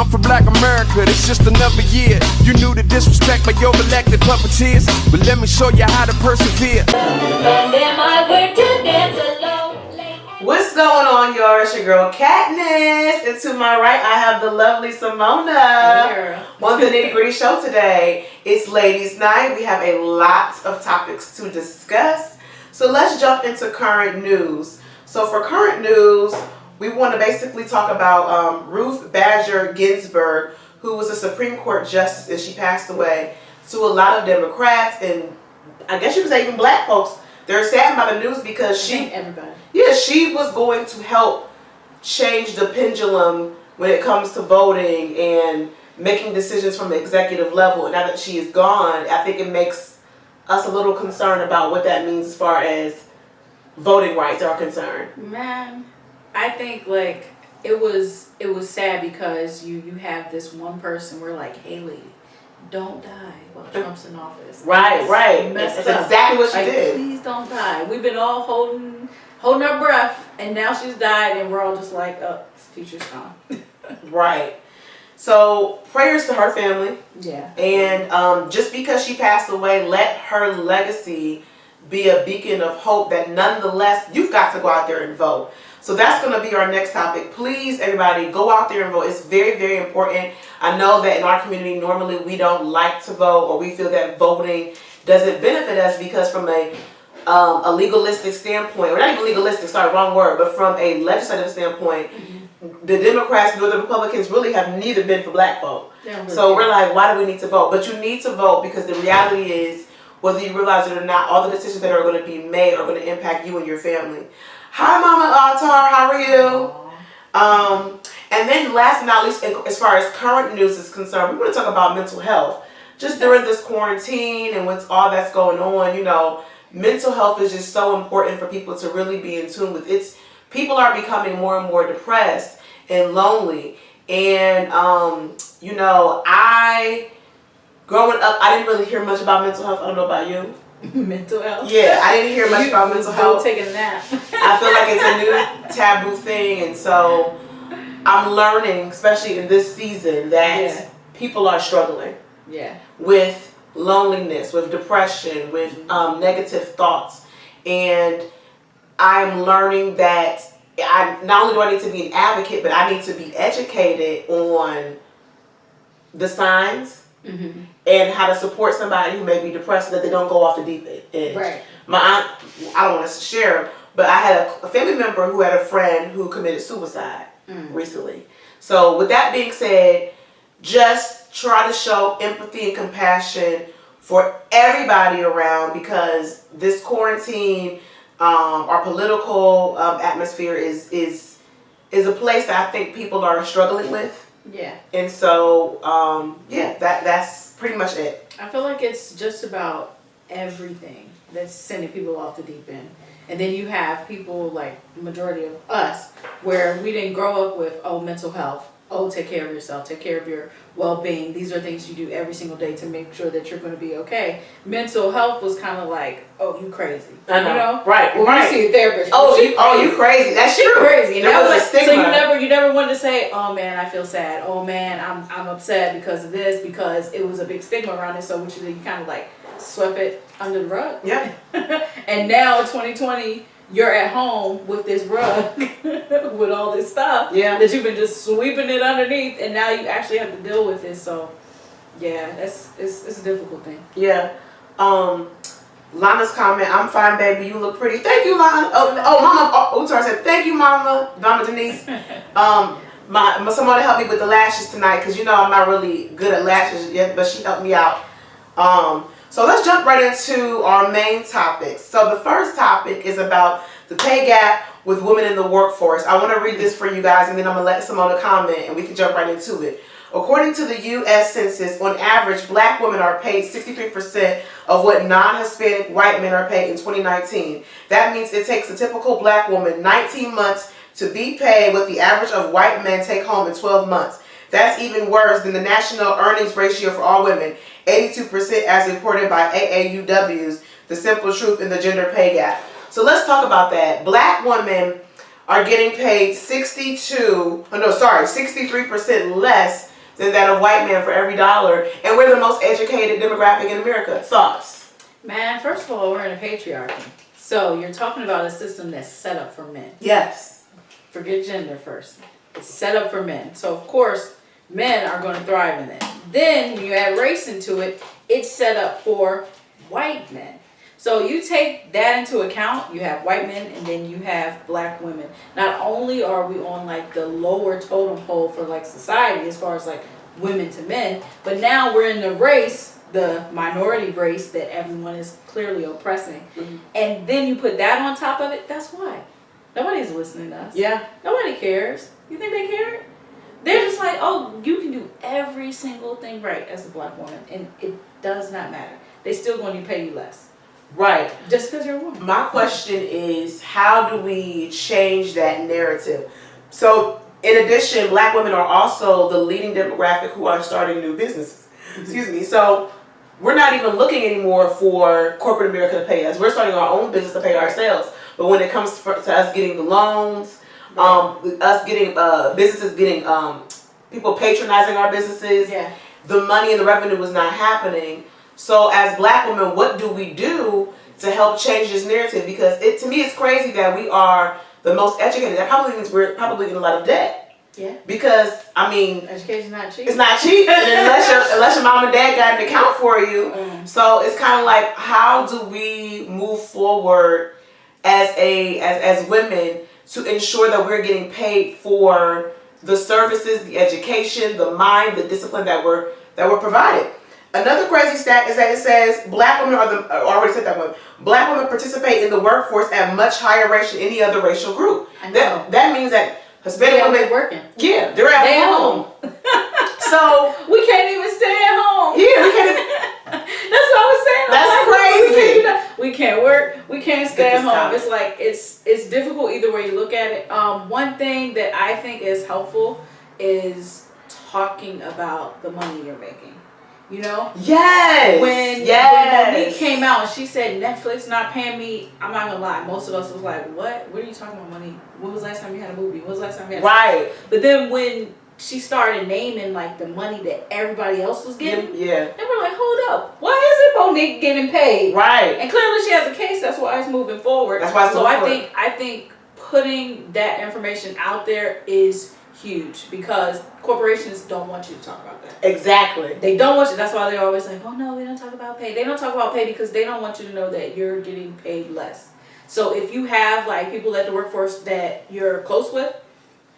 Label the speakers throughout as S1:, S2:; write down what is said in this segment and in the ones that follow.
S1: for Black America, it's just another year. You knew the disrespect by your elected puppeteers, but let me show you how to persevere.
S2: What's going on, y'all? It's your girl Katniss, and to my right I have the lovely Simona on the Nitty Gritty show today. It's ladies' night. We have a lot of topics to discuss, so let's jump into current news. So for current news, we want to basically talk about Ruth Bader Ginsburg, who was a Supreme Court justice, and she passed away. To a lot of Democrats, and I guess you could say even black folks, they're saddened by the news because she was going to help change the pendulum when it comes to voting and making decisions from the executive level. And now that she is gone, I think it makes us a little concerned about what that means as far as voting rights are concerned.
S3: Man, I think like it was sad because you have this one person where like, hey lady, don't die while Trump's in office.
S2: Right. That's exactly what she did.
S3: Please don't die. We've been all holding our breath, and now she's died, and we're all just like, oh, this future's gone.
S2: Right. So prayers to her family.
S3: Yeah.
S2: And just because she passed away, let her legacy be a beacon of hope that nonetheless, you've got to go out there and vote. So that's going to be our next topic. Please, everybody, go out there and vote. It's very, very important. I know that in our community, normally we don't like to vote, or we feel that voting doesn't benefit us because from a legalistic standpoint, or not even legalistic, sorry, wrong word, but from a legislative standpoint, the Democrats nor the Republicans really have neither been for black folk. So we're like, why do we need to vote? But you need to vote because the reality is, whether you realize it or not, all the decisions that are going to be made are going to impact you and your family. Hi, Mama Altar. How are you? And then last but not least, as far as current news is concerned, we want to talk about mental health. Just during this quarantine and with all that's going on, you know, mental health is just so important for people to really be in tune with. People are becoming more and more depressed and lonely. And, you know, growing up, I didn't really hear much about mental health. I don't know about you.
S3: Mental health?
S2: Yeah, I didn't hear much about mental health.
S3: Take a nap.
S2: I feel like it's a new taboo thing, and so I'm learning, especially in this season, that people are struggling with loneliness, with depression, with negative thoughts. And I'm learning that not only do I need to be an advocate, but I need to be educated on the signs and how to support somebody who may be depressed so that they don't go off the deep end.
S3: Right.
S2: My aunt, I don't want to share, but I had a family member who had a friend who committed suicide recently. So with that being said, just try to show empathy and compassion for everybody around, because this quarantine, our political atmosphere is a place that I think people are struggling with.
S3: Yeah. And
S2: so, that's pretty much it.
S3: I feel like it's just about everything that's sending people off the deep end. And then you have people like the majority of us where we didn't grow up with, mental health. Take care of yourself. Take care of your well-being. These are things you do every single day to make sure that you're going to be okay. Mental health was kind of like, you crazy.
S2: I know.
S3: You know?
S2: Right.
S3: Well,
S2: right.
S3: you see a therapist.
S2: You crazy. That's true.
S3: Crazy. And
S2: there was a stigma.
S3: So you never wanted to say, oh man, I feel sad. Oh man, I'm upset because of this, because it was a big stigma around it. So you kind of like swept it under the rug.
S2: Yeah.
S3: And now in 2020, you're at home with this rug with all this stuff that you've been just sweeping it underneath, and now you actually have to deal with it. So yeah, it's a difficult thing.
S2: Yeah. Lana's comment, I'm fine, baby, you look pretty. Thank you, Lana. Mama said thank you, Mama Denise. Somebody helped me with the lashes tonight, because you know I'm not really good at lashes yet, but she helped me out. So let's jump right into our main topics. So the first topic is about the pay gap with women in the workforce. I want to read this for you guys, and then I'm going to let Simona comment, and we can jump right into it. According to the U.S. Census, on average, black women are paid 63% of what non-Hispanic white men are paid in 2019. That means it takes a typical black woman 19 months to be paid what the average of white men take home in 12 months. That's even worse than the national earnings ratio for all women, 82% as reported by AAUW's The Simple Truth in the Gender Pay Gap. So let's talk about that. Black women are getting paid 63% less than that of white man for every dollar, and we're the most educated demographic in America. Thoughts?
S3: Man, first of all, we're in a patriarchy. So you're talking about a system that's set up for men.
S2: Yes.
S3: Forget gender first. It's set up for men. So of course, men are going to thrive in it. Then when you add race into it, it's set up for white men. So you take that into account, you have white men and then you have black women. Not only are we on like the lower totem pole for like society as far as like women to men, but now we're in the race, the minority race that everyone is clearly oppressing. Mm-hmm. And then you put that on top of it, that's why. Nobody's listening to us.
S2: Yeah.
S3: Nobody cares. You think they care? They're just like, oh, you can do every single thing right as a black woman, and it does not matter. They still going to pay you less.
S2: Right.
S3: Just because you're a woman.
S2: My question is, how do we change that narrative? So, in addition, black women are also the leading demographic who are starting new businesses. Excuse me. So, we're not even looking anymore for corporate America to pay us. We're starting our own business to pay ourselves. But when it comes to us getting the loans, us getting businesses getting people patronizing our businesses, the money and the revenue is not happening. So as black women, what do we do to help change this narrative? Because to me it's crazy that we are the most educated. That probably means we're probably in a lot of debt.
S3: Yeah.
S2: Because I mean,
S3: education's not cheap.
S2: It's not cheap unless your mom and dad got an account for you. So it's kind of like, how do we move forward as women to ensure that we're getting paid for the services, the education, the mind, the discipline that we're provided? Another crazy stat is that it says black women already said that one. Black women participate in the workforce at much higher rate than any other racial group. That means that Hispanic women
S3: working.
S2: Yeah, they're at home. So
S3: we can't even stay at home.
S2: Yeah, we can't.
S3: That's what I was saying.
S2: That's crazy.
S3: We can't work. We can't stay at home. It's like it's difficult either way you look at it. One thing that I think is helpful is talking about the money you're making. You know?
S2: Yes.
S3: When Monae came out and she said Netflix not paying me, I'm not gonna lie, most of us was like, what? What are you talking about money? When was the last time you had a movie? When was the last time you had
S2: Right.
S3: But then when she started naming like the money that everybody else was getting, and we're like, hold up, why isn't Monae getting paid?
S2: Right.
S3: And clearly she has a case, that's why it's moving forward.
S2: That's why it's moving forward.
S3: I think putting that information out there is huge because corporations don't want you to talk about that.
S2: Exactly.
S3: They don't want you. That's why they're always like, oh no, we don't talk about pay. They don't talk about pay because they don't want you to know that you're getting paid less. So if you have like people at the workforce that you're close with,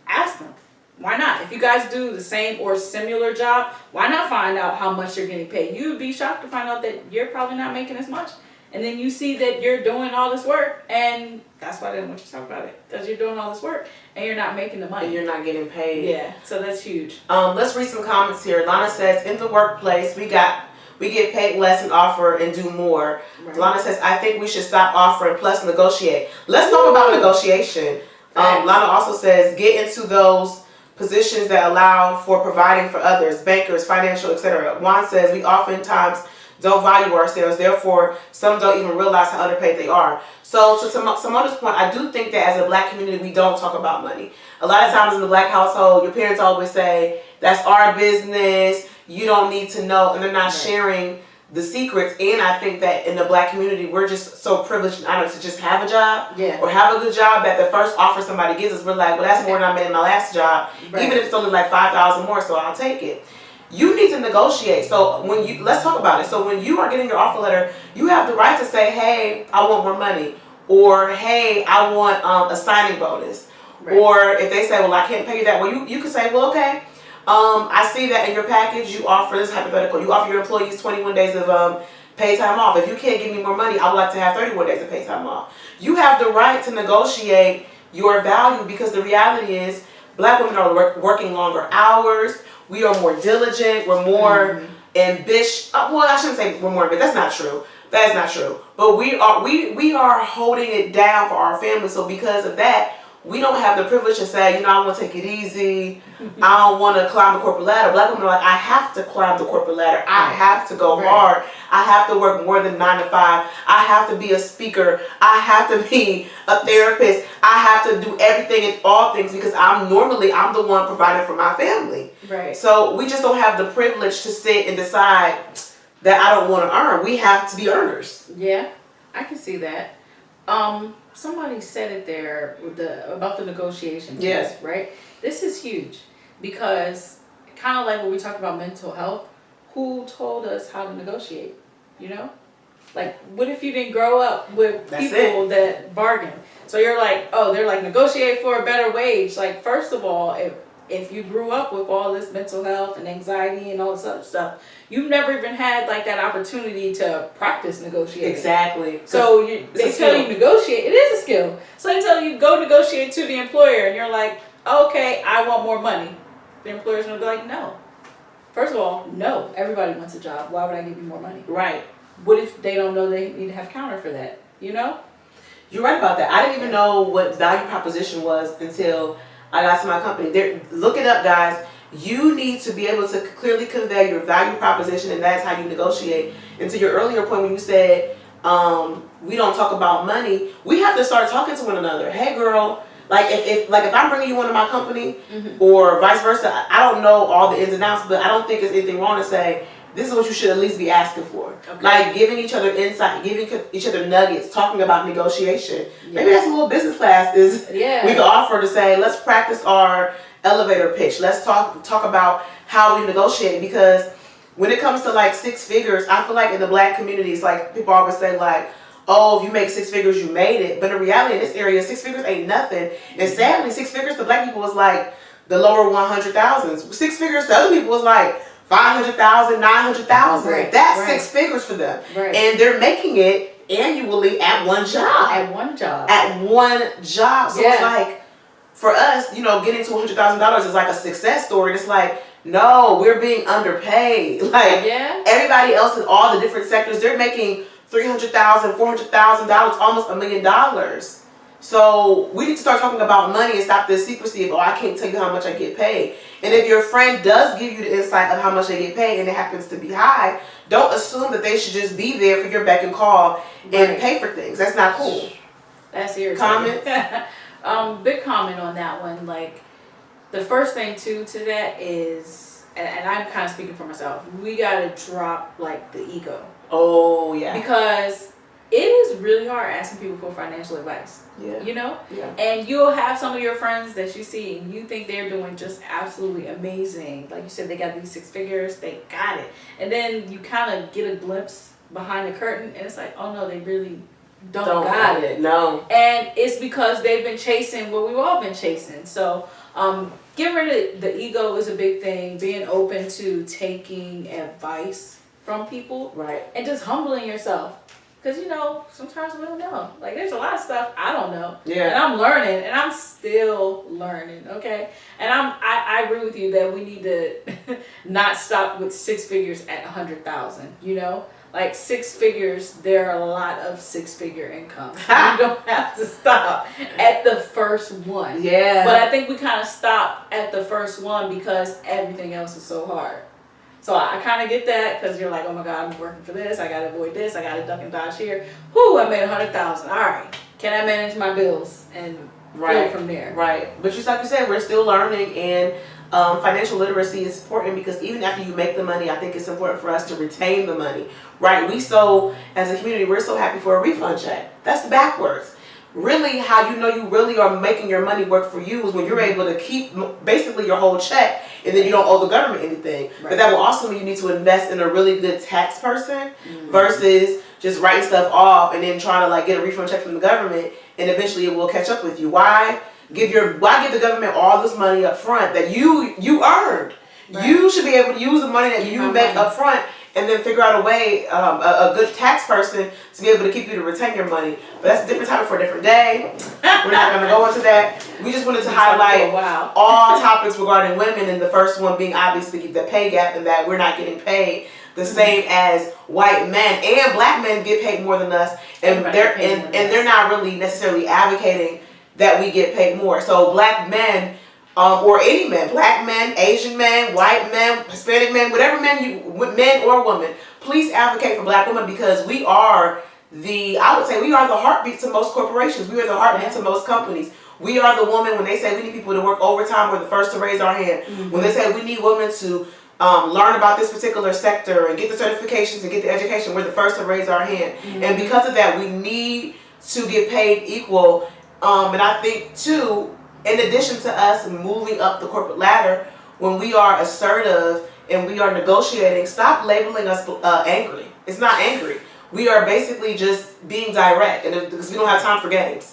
S3: ask them. Why not? If you guys do the same or similar job, why not find out how much you're getting paid? You would be shocked to find out that you're probably not making as much. And then you see that you're doing all this work, and that's why they don't want you to talk about it. Because you're doing all this work, and you're not making the money.
S2: And you're not getting paid.
S3: Yeah, so that's huge.
S2: Let's read some comments here. Lana says, in the workplace, we get paid less and offer and do more. Right. Lana says, I think we should stop offering plus negotiate. Let's talk about negotiation. Lana also says, get into those positions that allow for providing for others, bankers, financial, etc. Juan says, we oftentimes don't value ourselves, therefore some don't even realize how underpaid they are. So to Simona's point, I do think that as a black community we don't talk about money. A lot of times in the black household, your parents always say, that's our business, you don't need to know, and they're not sharing the secrets. And I think that in the black community we're just so privileged and honored to just have a job or have a good job that the first offer somebody gives us, we're like, well, that's more than I made in my last job, even if it's only like $5,000 more, so I'll take it. You need to negotiate. So let's talk about it. So when you are getting your offer letter, you have the right to say, hey, I want more money. Or, hey, I want a signing bonus. Right. Or if they say, well, I can't pay you that, well, you can say, well, okay, I see that in your package you offer, this is hypothetical, you offer your employees 21 days of paid time off. If you can't give me more money, I would like to have 31 days of paid time off. You have the right to negotiate your value because the reality is black women are working longer hours. We are more diligent. We're more ambitious. Well, I shouldn't say we're more, but that's not true. That is not true. But we are holding it down for our family. So because of that, we don't have the privilege to say, you know, I want to take it easy. I don't want to climb the corporate ladder. Black women are like, I have to climb the corporate ladder. I have to go hard. I have to work more than 9 to 5. I have to be a speaker. I have to be a therapist. I have to do everything and all things because I'm the one providing for my family.
S3: Right.
S2: So we just don't have the privilege to sit and decide that I don't want to earn. We have to be earners.
S3: Yeah, I can see that. Somebody said it there with about the negotiation piece,
S2: Yes.
S3: right? This is huge because kind of like when we talk about mental health, who told us how to negotiate, you know? Like, what if you didn't grow up with people that bargain? So you're like, oh, they're like, negotiate for a better wage. Like, first of all, if you grew up with all this mental health and anxiety and all this other stuff, you've never even had like that opportunity to practice negotiating.
S2: Exactly.
S3: So they tell you negotiate. It is a skill. So they tell you go negotiate to the employer, and you're like, okay, I want more money. The employer's gonna be like, no. First of all, no. Everybody wants a job. Why would I give you more money?
S2: Right.
S3: What if they don't know they need to have counter for that? You know?
S2: You're right about that. I didn't even know what value proposition was until I got to my company. Look it up, guys. You need to be able to clearly convey your value proposition, and that's how you negotiate. And to your earlier point when you said we don't talk about money, we have to start talking to one another. Hey, girl, like if I'm bringing you into my company, or vice versa, I don't know all the ins and outs, but I don't think there's anything wrong to say this is what you should at least be asking for. Okay. Like giving each other insight, giving each other nuggets, talking about negotiation. Yeah. Maybe that's a little business class we could offer to say, let's practice our elevator pitch. Let's talk about how we negotiate, because when it comes to like 6 figures, I feel like in the black communities, like people always say like, oh, if you make 6 figures, you made it. But in reality, in this area, 6 figures ain't nothing. And sadly, 6 figures to black people was like the lower 100,000s. 6 figures to other people was like 500,000, 900,000.
S3: Right,
S2: That's 6 figures for them.
S3: Right.
S2: And they're making it annually at one job.
S3: At one job.
S2: At one job. So it's like, for us, you know, getting to $100,000 is like a success story. It's like, no, we're being underpaid. Like, everybody else in all the different sectors, they're making $300,000, $400,000, almost $1 million. So we need to start talking about money and stop this secrecy of, oh, I can't tell you how much I get paid. And if your friend does give you the insight of how much they get paid and it happens to be high, don't assume that they should just be there for your beck and call and pay for things. That's not cool.
S3: That's irritating.
S2: Comments?
S3: Big comment on that one. Like, the first thing too to that is, and I'm kind of speaking for myself, we gotta drop like the ego.
S2: Oh yeah.
S3: Because it is really hard asking people for financial advice.
S2: Yeah.
S3: You know?
S2: Yeah.
S3: And you'll have some of your friends that you see and you think they're doing just absolutely amazing. Like you said, they got these 6 figures, they got it. And then you kind of get a glimpse behind the curtain and it's like, oh no, they really don't got it.
S2: No.
S3: And it's because they've been chasing what we've all been chasing. So getting rid of the ego is a big thing. Being open to taking advice from people.
S2: Right. And
S3: just humbling yourself. Because, you know, sometimes we don't know. Like, there's a lot of stuff I don't know.
S2: Yeah.
S3: And I'm learning. And I'm still learning, okay? And I agree with you that we need to not stop with 6 figures at 100,000, you know? Like 6 figures, there are a lot of 6-figure incomes. You don't have to stop at the first one.
S2: Yeah.
S3: But I think we kind of stop at the first one because everything else is so hard. So I kind of get that because you're like, oh my God, I'm working for this. I got to avoid this. I got to duck and dodge here. Whoo, I made 100,000. All right. Can I manage my bills and go from there?
S2: Right. But just like you said, we're still learning, and financial literacy is important because even after you make the money, I think it's important for us to retain the money. Right. As a community, we're so happy for a refund check. That's backwards. Really, how you know you really are making your money work for you is when you're able to keep basically your whole check and then you don't owe the government anything. Right. But that will also mean you need to invest in a really good tax person versus just writing stuff off and then trying to like get a refund check from the government and eventually it will catch up with you. Why give the government all this money up front that you earned? Right. You should be able to use the money that you make up front and then figure out a way, a good tax person to be able to keep you to retain your money. But that's a different topic for a different day. We're not going to go into that. We just wanted to highlight all topics regarding women, and the first one being obviously the pay gap and that we're not getting paid the same as white men, and black men get paid more than us, and they're not really necessarily advocating that we get paid more. So black men, or any men, black men, Asian men, white men, Hispanic men, whatever men or women, please advocate for black women, because we are I would say we are the heartbeat to most corporations. We are the heartbeat to most companies. We are the woman, when they say we need people to work overtime, we're the first to raise our hand. When they say we need women to learn about this particular sector and get the certifications and get the education, we're the first to raise our hand. And because of that, we need to get paid equal. And I think too, in addition to us moving up the corporate ladder, when we are assertive and we are negotiating, stop labeling us angry. It's not angry. We are basically just being direct, and because we don't have time for games.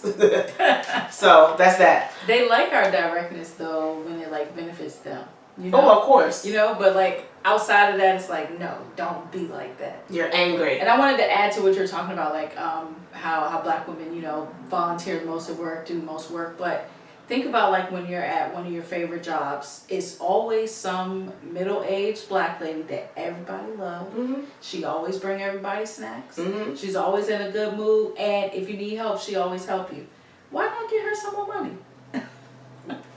S2: So that's that.
S3: They like our directness though when it like benefits them. You know?
S2: Oh, of course.
S3: You know, but like outside of that, it's like, no, don't be like that.
S2: You're angry.
S3: And I wanted to add to what you're talking about, like how black women, you know, volunteer most of work, do most work. But think about like when you're at one of your favorite jobs, it's always some middle-aged black lady that everybody loves. She always bring everybody snacks. She's always in a good mood. And if you need help, she always help you. Why not give her some more money?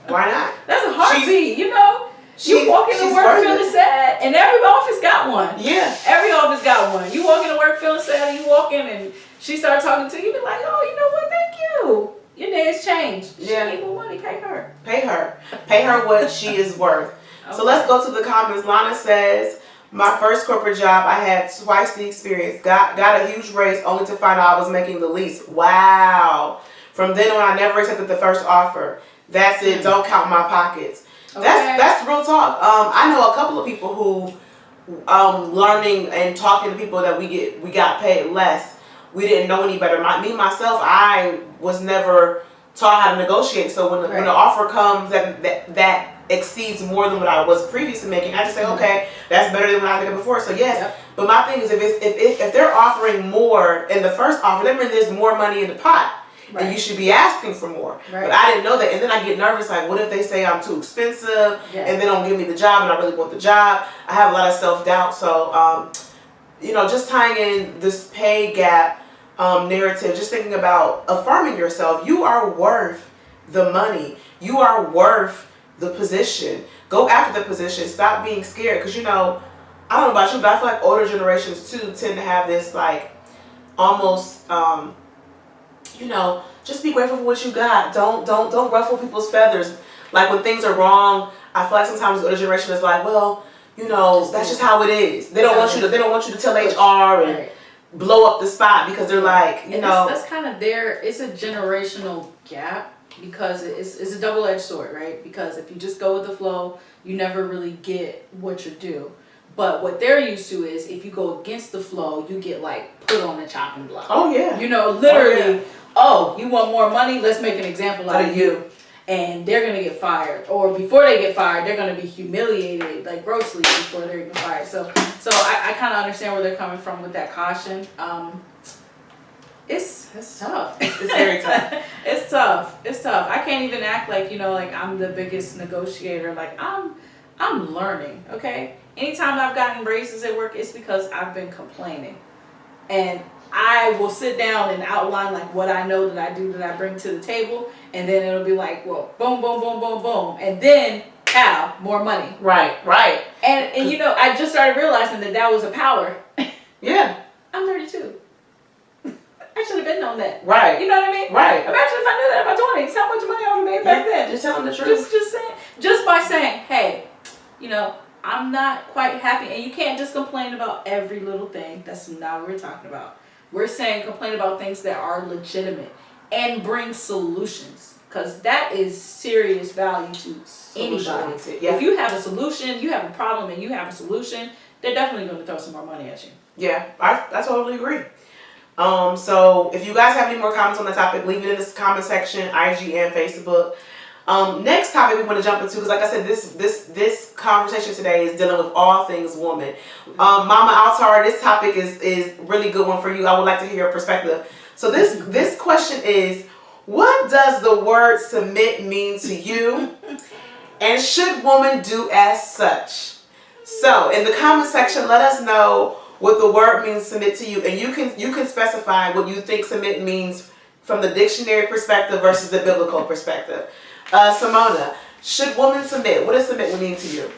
S2: Why not?
S3: That's a heartbeat, you know? You walk into work feeling sad, and every office got one.
S2: Yeah.
S3: Every office got one. You walk into work feeling sad, and you walk in, and she starts talking to you, you be like, oh, you know what, thank you. Your day's changed.
S2: Yeah.
S3: She need more money, pay her.
S2: Pay her. Pay her what she is worth.
S3: Okay.
S2: So let's go to the comments. Lana says, my first corporate job, I had twice the experience. Got a huge raise only to find out I was making the least. Wow. From then on, I never accepted the first offer. That's it. Don't count my pockets.
S3: Okay.
S2: That's real talk. I know a couple of people who, learning and talking to people that we got paid less. We didn't know any better. Myself, I was never taught how to negotiate. So when the offer comes that exceeds more than what I was previously making, I just say, okay, that's better than what I did before. So yes, but my thing is, if they're offering more in the first offer, that means there's more money in the pot. And you should be asking for more. But I didn't know that. And then I get nervous, like, what if they say I'm too expensive and they don't give me the job and I really want the job? I have a lot of self-doubt. So, you know, just tying in this pay gap narrative, just thinking about affirming yourself. You are worth the money. You are worth the position. Go after the position. Stop being scared. Because, you know, I don't know about you, but I feel like older generations, too, tend to have this, like, almost... you know, just be grateful for what you got. Don't ruffle people's feathers. Like when things are wrong, I feel like sometimes the older generation is like, well, you know, that's just how it is. They don't want you to tell HR and blow up the spot because they're like, you know.
S3: That's kind of it's a generational gap because it's a double-edged sword, right? Because if you just go with the flow, you never really get what you're due. But what they're used to is if you go against the flow, you get like put on the chopping block. Oh yeah. You know, literally, you want more money? Let's make an example out of you. And they're going to get fired. Or before they get fired, they're going to be humiliated, like grossly, before they're even fired. So I kind of understand where they're coming from with that caution. It's tough.
S2: It's very tough.
S3: It's tough. It's tough. I can't even act like, you know, like I'm the biggest negotiator. Like I'm learning, okay? Anytime I've gotten raises at work, it's because I've been complaining. And I will sit down and outline like what I know that I do, that I bring to the table. And then it'll be like, well, boom, boom, boom, boom, boom. And then, pow, more money.
S2: Right.
S3: And you know, I just started realizing that was a power.
S2: Yeah.
S3: I'm 32. I should have been on that.
S2: Right.
S3: You know what I mean?
S2: Right.
S3: Imagine if I knew that in my 20s. How much money I would have made back then.
S2: Just telling the truth.
S3: Just by saying, hey, you know, I'm not quite happy. And you can't just complain about every little thing. That's not what we're talking about. We're saying complain about things that are legitimate and bring solutions. Because that is serious value to anybody.
S2: Yeah.
S3: If you have a solution, you have a problem and you have a solution, they're definitely going to throw some more money at you.
S2: Yeah, I totally agree. So if you guys have any more comments on the topic, leave it in the comment section, IG and Facebook. Next topic we want to jump into, because like I said, this conversation today is dealing with all things woman. Mama Altar, this topic is really good one for you. I would like to hear your perspective. So this question is, what does the word submit mean to you? And should women do as such? So in the comment section, let us know what the word means submit to you. And you can specify what you think submit means from the dictionary perspective versus the biblical perspective. Simona, should women submit? What does submit mean to you?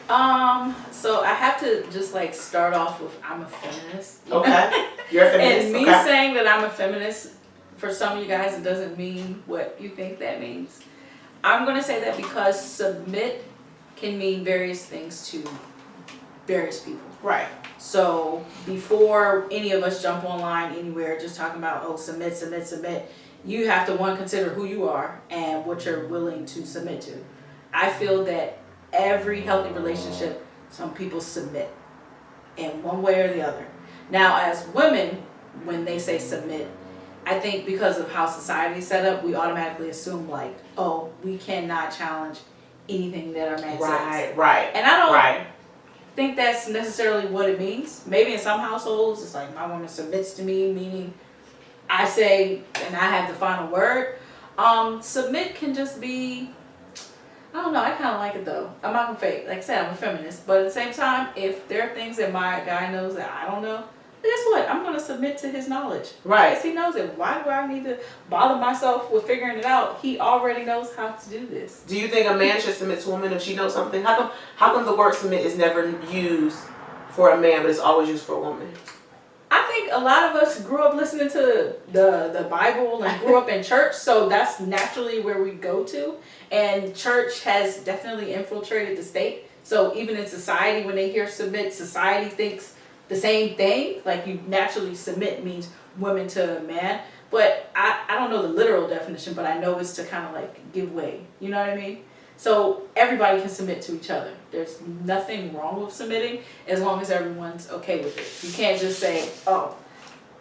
S3: So I have to just like start off with I'm a feminist.
S2: Okay. You're a feminist.
S3: And me saying that I'm a feminist, for some of you guys, it doesn't mean what you think that means. I'm going to say that because submit can mean various things to various people.
S2: Right.
S3: So before any of us jump online anywhere just talking about, oh, submit, you have to, one, consider who you are and what you're willing to submit to. I feel that every healthy relationship, some people submit in one way or the other. Now, as women, when they say submit, I think because of how society is set up, we automatically assume like, oh, we cannot challenge anything that our man says.
S2: Right.
S3: And I don't think that's necessarily what it means. Maybe in some households, it's like my woman submits to me, meaning I say and I have the final word. Submit can just be, I don't know, I kind of like it though. I'm not gonna fake. Like I said, I'm a feminist. But at the same time, if there are things that my guy knows that I don't know, guess what? I'm going to submit to his knowledge.
S2: Right.
S3: Because he knows it. Why do I need to bother myself with figuring it out? He already knows how to do this.
S2: Do you think a man should submit to a woman if she knows something? How come the word submit is never used for a man, but it's always used for a woman?
S3: I think a lot of us grew up listening to the Bible and grew up in church, so that's naturally where we go to. And church has definitely infiltrated the state. So even in society, when they hear submit, society thinks the same thing. Like you naturally submit means women to a man. But I don't know the literal definition, but I know it's to kind of like give way. You know what I mean? So everybody can submit to each other. There's nothing wrong with submitting as long as everyone's okay with it. You can't just say, oh,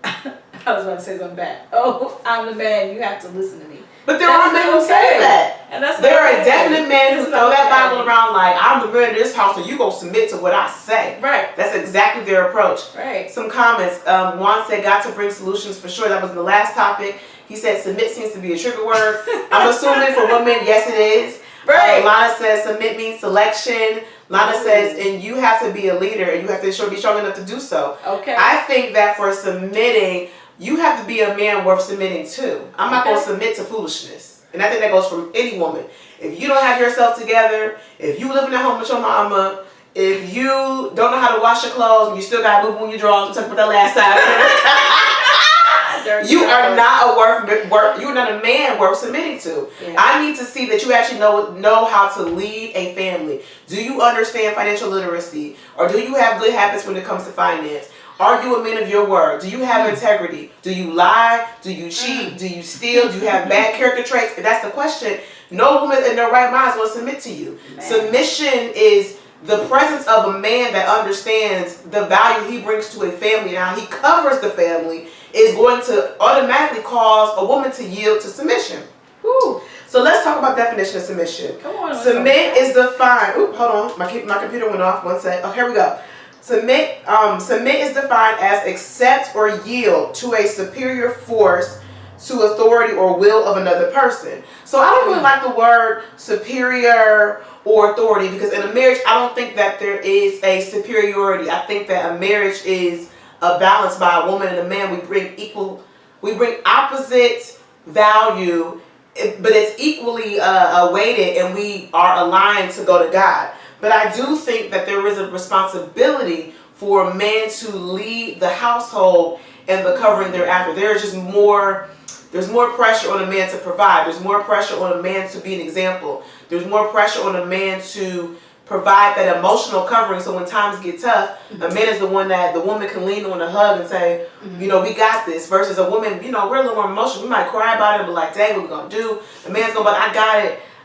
S3: I was about to say something bad. Oh, I'm the man, you have to listen to me.
S2: But there are men who say that.
S3: And that's
S2: there are definite men who throw that Bible around like, I'm the man of this house, so you go submit to what I say.
S3: Right.
S2: That's exactly their approach.
S3: Right.
S2: Some comments. Juan said, got to bring solutions for sure. That was the last topic. He said, submit seems to be a trigger word. I'm assuming for women, yes it is.
S3: Right.
S2: Lana says, submit means selection. Lana says, and you have to be a leader and you have to be strong enough to do so.
S3: Okay.
S2: I think that for submitting, you have to be a man worth submitting to. I'm not going to submit to foolishness. And I think that goes from any woman. If you don't have yourself together, if you living at home with your mama, if you don't know how to wash your clothes and you still got boo-boo in your drawers, we talked about that last time. You are not you're not a man worth submitting to. Yeah. I need to see that you actually know how to lead a family. Do you understand financial literacy? Or do you have good habits when it comes to finance? Are you a man of your word? Do you have integrity? Do you lie? Do you cheat? Do you steal? Do you have bad character traits? If that's the question, no woman in their right mind will submit to you. Man. Submission is the presence of a man that understands the value he brings to a family and how he covers the family is going to automatically cause a woman to yield to submission. Woo. So let's talk about definition of submission.
S3: Come on.
S2: Submit is defined. Oop, hold on. My computer went off. One sec. Oh, here we go. Submit is defined as accept or yield to a superior force, to authority or will of another person. So I don't really like the word superior or authority because in a marriage, I don't think that there is a superiority. I think that a marriage is a balance by a woman and a man. We bring opposite value, but it's equally weighted, and we are aligned to go to God. But I do think that there is a responsibility for a man to lead the household and the covering thereafter. There's more pressure on a man to provide. There's more pressure on a man to be an example. There's more pressure on a man to provide that emotional covering so when times get tough, a man is the one that the woman can lean on a hug and say, you know, we got this, versus a woman, you know, we're a little more emotional. We might cry about it, but like, dang, what we gonna do? A man's gonna be like,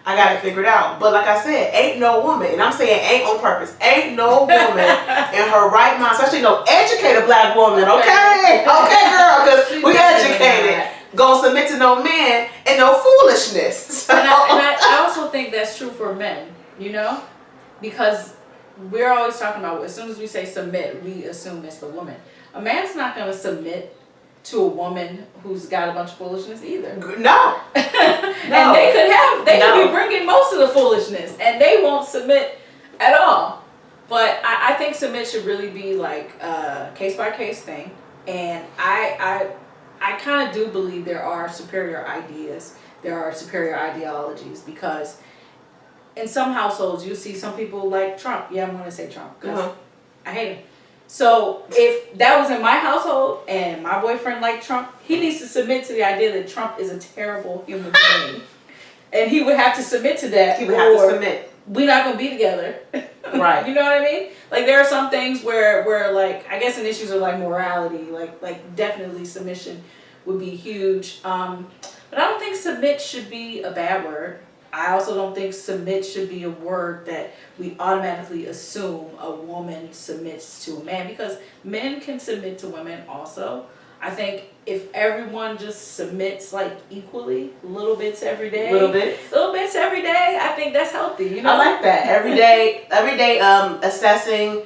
S2: I got it figured out. But like I said, ain't no woman, and I'm saying ain't on purpose, ain't no woman in her right mind, especially no educated black woman, okay girl, because we educated, gonna submit to no man and no foolishness.
S3: And I also think that's true for men, you know? Because we're always talking about, as soon as we say submit, we assume it's the woman. A man's not going to submit to a woman who's got a bunch of foolishness either.
S2: No.
S3: And they could be bringing most of the foolishness and they won't submit at all. But I think submit should really be like a case by case thing. And I I kind of do believe there are superior ideas, there are superior ideologies, because in some households you see some people like Trump. Yeah, I'm going to say Trump because I hate him. So if that was in my household and my boyfriend liked Trump, he needs to submit to the idea that Trump is a terrible human being. And he would have to submit to that.
S2: He would have to submit.
S3: We're not going to be together.
S2: Right.
S3: You know what I mean? Like, there are some things where like, I guess in issues of like morality, like definitely submission would be huge. But I don't think submit should be a bad word. I also don't think submit should be a word that we automatically assume a woman submits to a man, because men can submit to women also. I think if everyone just submits like equally, little bits every day, little bits every day, I think that's healthy. You know,
S2: I like that. Every day, assessing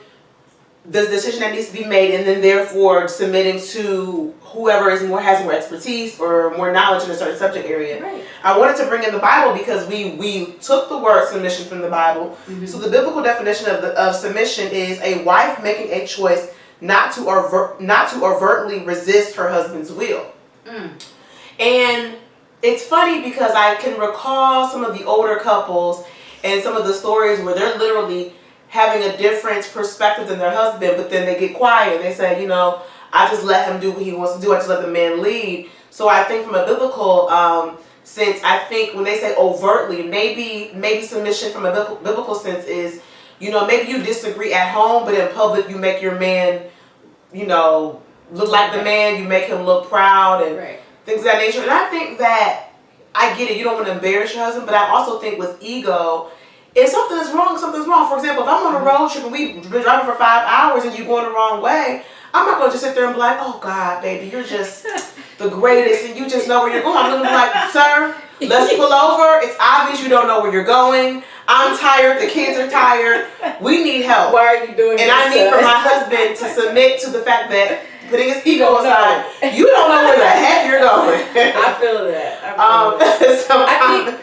S2: the decision that needs to be made, and then therefore submitting to whoever has more expertise or more knowledge in a certain subject area.
S3: Right.
S2: I wanted to bring in the Bible because we took the word submission from the Bible.
S3: Mm-hmm.
S2: So the biblical definition of submission is a wife making a choice not to overtly resist her husband's will. And it's funny because I can recall some of the older couples and some of the stories where they're literally having a different perspective than their husband, but then they get quiet. They say, you know, I just let him do what he wants to do. I just let the man lead. So I think from a biblical sense, I think when they say overtly, maybe submission from a biblical sense is, you know, maybe you disagree at home, but in public you make your man, you know, look like the man. You make him look proud and things of that nature. And I think that, I get it, you don't want to embarrass your husband, but I also think with ego, if something is wrong, something's wrong. For example, if I'm on a road trip and we've been driving for 5 hours and you're going the wrong way, I'm not going to just sit there and be like, oh God, baby, you're just the greatest and you just know where you're going. I'm going to be like, sir, let's pull over. It's obvious you don't know where you're going. I'm tired. The kids are tired. We need help.
S3: Why are you doing this?
S2: And I need for my husband to submit to the fact that, putting his ego aside, you don't know where the heck you're going.
S3: I feel that.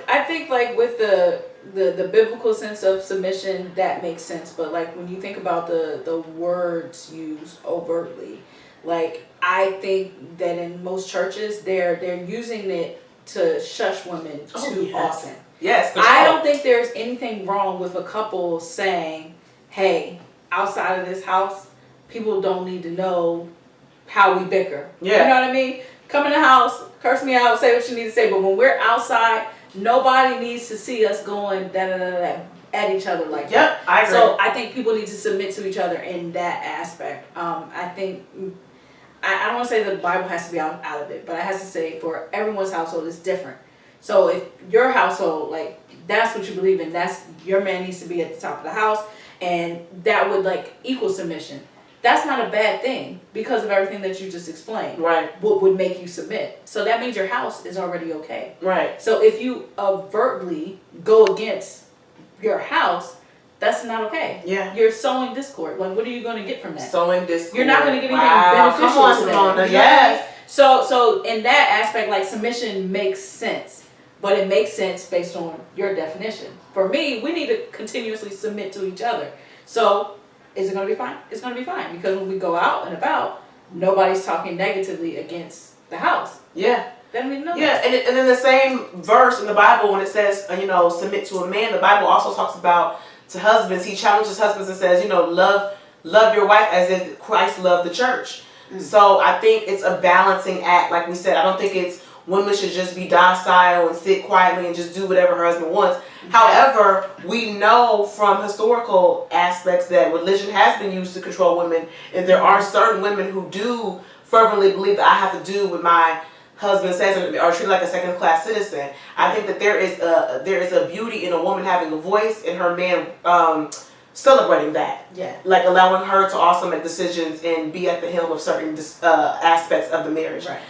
S3: I think like with the biblical sense of submission, that makes sense. But like when you think about the words used overtly, like I think that in most churches they're using it to shush women too often.
S2: Yes.
S3: I don't think there's anything wrong with a couple saying, hey, outside of this house, people don't need to know how we bicker.
S2: Yeah.
S3: You know what I mean? Come in the house, curse me out, say what you need to say. But when we're outside, nobody needs to see us going da-da-da-da at each other like that.
S2: Yep, I agree.
S3: So I think people need to submit to each other in that aspect. I think, I don't want to say the Bible has to be out of it, but I have to say for everyone's household it's different. So if your household, like, that's what you believe in, that's your man needs to be at the top of the house, and that would like equal submission. That's not a bad thing because of everything that you just explained.
S2: Right.
S3: What would make you submit. So that means your house is already okay.
S2: Right.
S3: So if you overtly go against your house, that's not okay.
S2: Yeah.
S3: You're sowing discord. Like, what are you going to get from that?
S2: Sowing discord.
S3: You're not going to get anything beneficial
S2: Come on,
S3: to
S2: Simona.
S3: that.
S2: Yes.
S3: So in that aspect, like, submission makes sense. But it makes sense based on your definition. For me, we need to continuously submit to each other. So is it going to be fine? It's going to be fine. Because when we go out and about, nobody's talking negatively against the house.
S2: Yeah.
S3: They don't even know
S2: Yeah,
S3: that.
S2: and in the same verse in the Bible, when it says, you know, submit to a man, the Bible also talks about to husbands. He challenges husbands and says, you know, love your wife as if Christ loved the church. So I think it's a balancing act. Like we said, I don't think it's women should just be docile and sit quietly and just do whatever her husband wants. However, we know from historical aspects that religion has been used to control women, and there are certain women who do fervently believe that I have to do what my husband says or treat like a second-class citizen. I think that there is a beauty in a woman having a voice and her man celebrating that.
S3: Yeah.
S2: Like allowing her to also make decisions and be at the helm of certain aspects of the marriage.
S3: Right.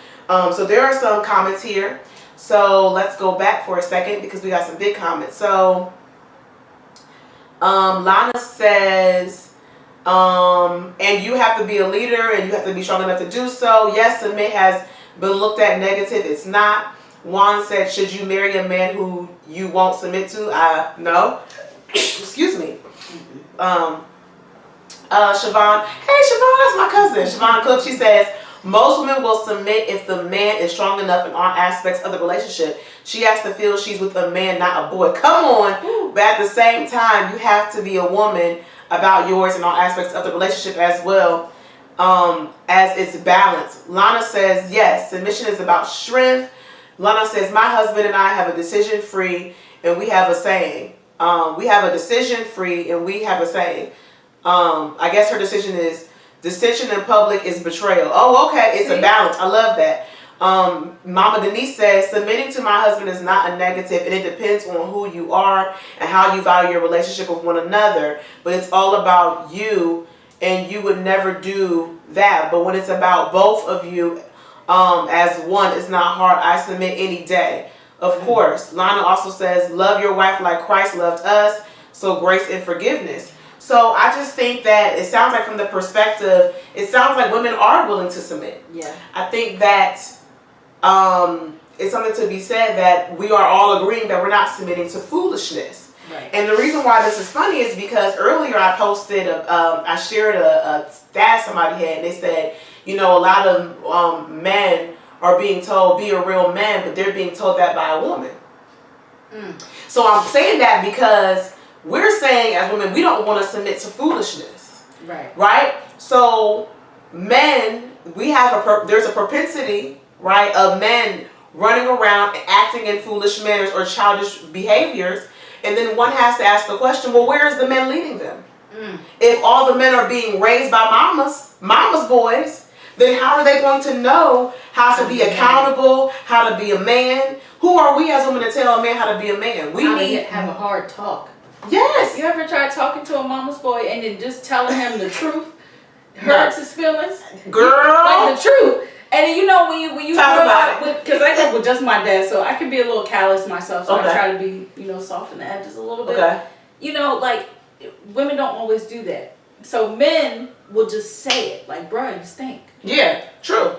S2: So there are some comments here. So let's go back for a second because we got some big comments. So Lana says, and you have to be a leader and you have to be strong enough to do so. Yes, submit has been looked at negative. It's not. Juan said, should you marry a man who you won't submit to? No. Excuse me. Siobhan. Hey, Siobhan, that's my cousin. Siobhan Cook, she says, Most women will submit if the man is strong enough in all aspects of the relationship. She has to feel she's with a man, not a boy. Come on. Ooh. But at the same time, you have to be a woman about yours in all aspects of the relationship as well, as it's balanced. Lana says, yes, submission is about strength. Lana says, my husband and I have a decision free and we have a saying. We have a decision free and we have a saying. I guess her decision is dissension in public is betrayal. Oh, okay. It's a balance. I love that. Mama Denise says, submitting to my husband is not a negative, and it depends on who you are and how you value your relationship with one another. But it's all about you, and you would never do that. But when it's about both of you as one, it's not hard. I submit any day. Of course. Lana also says, love your wife like Christ loved us. So grace and forgiveness. So I just think that it sounds like from the perspective, it sounds like women are willing to submit.
S3: Yeah.
S2: I think that it's something to be said that we are all agreeing that we're not submitting to foolishness.
S3: Right.
S2: And the reason why this is funny is because earlier I posted, I shared a stat somebody had, and they said, you know, a lot of men are being told, be a real man, but they're being told that by a woman. So I'm saying that because we're saying as women, we don't want to submit to foolishness.
S3: Right.
S2: Right? So men, there's a propensity, right, of men running around and acting in foolish manners or childish behaviors. And then one has to ask the question, well, where is the men leading them? If all the men are being raised by mama's boys, then how are they going to know how to be accountable, how to be a man? Who are we as women to tell a man how to be a man? We need
S3: to have a hard talk.
S2: Yes.
S3: You ever tried talking to a mama's boy and then just telling him the truth hurts his feelings?
S2: Girl.
S3: Like the truth. And then, you know, when you
S2: talk about it,
S3: because I grew up with just my dad, so I can be a little callous myself. So
S2: okay.
S3: I try to be, you know, soft in the edges a little bit.
S2: Okay.
S3: You know, like women don't always do that. So men will just say it, like, "Bruh, you stink."
S2: Yeah, true.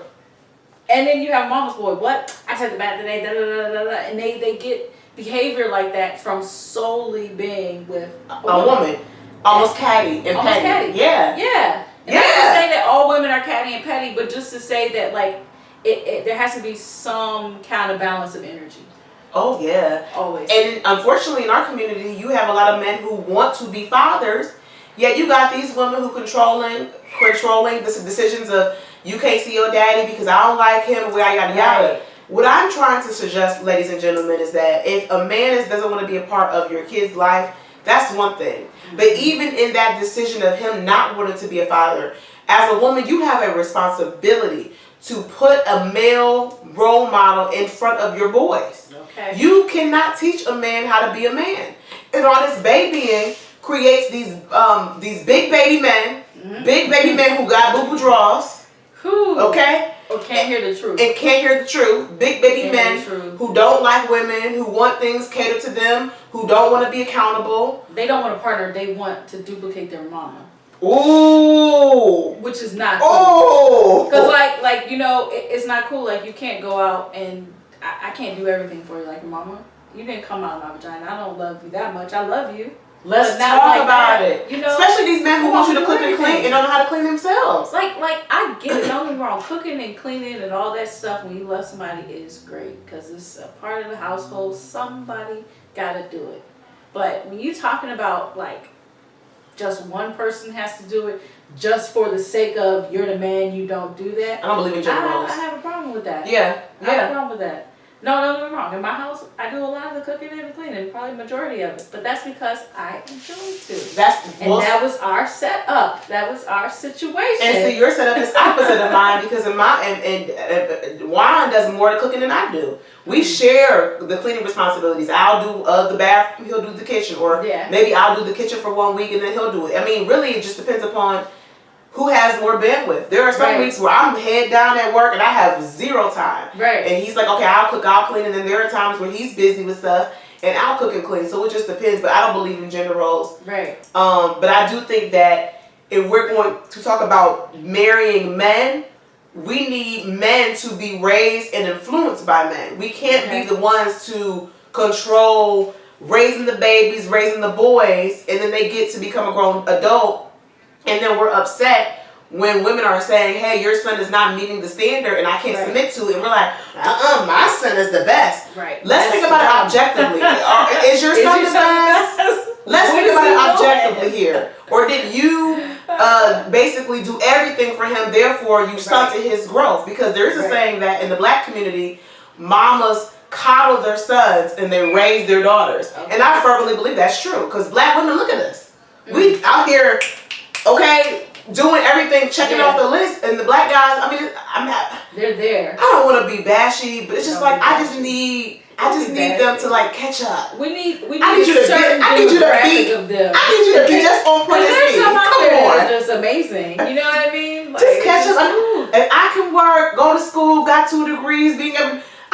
S3: And then you have mama's boy. What? I took the bath today. Da, da, da, da, da. And they get behavior like that from solely being with
S2: a woman. Almost catty and petty. Yeah.
S3: Yeah. And not to say that all women are catty and petty, but just to say that, like, there has to be some kind of balance of energy.
S2: Oh, yeah.
S3: Always.
S2: And unfortunately, in our community, you have a lot of men who want to be fathers, yet you got these women who controlling the decisions of, you can't see your daddy because I don't like him, yada, yada, yada. Right. What I'm trying to suggest, ladies and gentlemen, is that if a man doesn't want to be a part of your kid's life, that's one thing. But even in that decision of him not wanting to be a father, as a woman, you have a responsibility to put a male role model in front of your boys.
S3: Okay.
S2: You cannot teach a man how to be a man. And all this babying creates these big baby men, big baby men who got boo-boo draws. Okay?
S3: Or can't hear the truth.
S2: And can't hear the truth. Big baby men who don't like women, who want things catered to them, who don't want to be accountable.
S3: They don't want a partner. They want to duplicate their mama.
S2: Ooh.
S3: Which is not cool.
S2: Ooh.
S3: Because, like you know, it's not cool. Like, you can't go out and I can't do everything for you. Like, mama, you didn't come out of my vagina. I don't love you that much. I love you.
S2: Let's talk about it.
S3: You know,
S2: especially these men who want you to cook and clean and don't know how to clean themselves.
S3: Like I get it. Don't get me wrong. Cooking and cleaning and all that stuff when you love somebody is great because it's a part of the household. Somebody got to do it. But when you're talking about, like, just one person has to do it just for the sake of you're the man, you don't do that.
S2: I don't believe in gender roles.
S3: I have a problem with that.
S2: Yeah.
S3: I have a problem with that. No, don't get me wrong. In my house, I do a lot of the cooking and the cleaning, probably majority of it. But that's because I enjoy to. That was our setup. That was our situation.
S2: And so your setup is opposite of mine because in and Juan does more cooking than I do. We share the cleaning responsibilities. I'll do the bathroom, he'll do the kitchen, or maybe I'll do the kitchen for 1 week and then he'll do it. I mean, really, it just depends upon who has more bandwidth. There are some weeks where I'm head down at work and I have zero time.
S3: Right.
S2: And he's like, okay, I'll cook, I'll clean. And then there are times where he's busy with stuff and I'll cook and clean. So it just depends. But I don't believe in gender roles.
S3: Right.
S2: But I do think that if we're going to talk about marrying men, we need men to be raised and influenced by men. We can't be the ones to control raising the babies, raising the boys, and then they get to become a grown adult. And then we're upset when women are saying, hey, your son is not meeting the standard and I can't submit to it, and we're like, my son is the best.
S3: Right.
S2: Let's think about it objectively. Is your son the best? Let's think about it objectively here. Or did you basically do everything for him, therefore you stunted his growth? Because there is a saying that in the black community, mamas coddle their sons and they raise their daughters. And I fervently believe that's true. Because black women, look at us. We out here, doing everything, checking off the list, and the black guys, I mean,
S3: they're there.
S2: I don't want to be bashy, but it's just like, I just need them to like catch up.
S3: I need you to
S2: be just on point as me. Come on.
S3: Just amazing. You know what I mean? Like,
S2: just catch up. If I can work, go to school, got 2 degrees,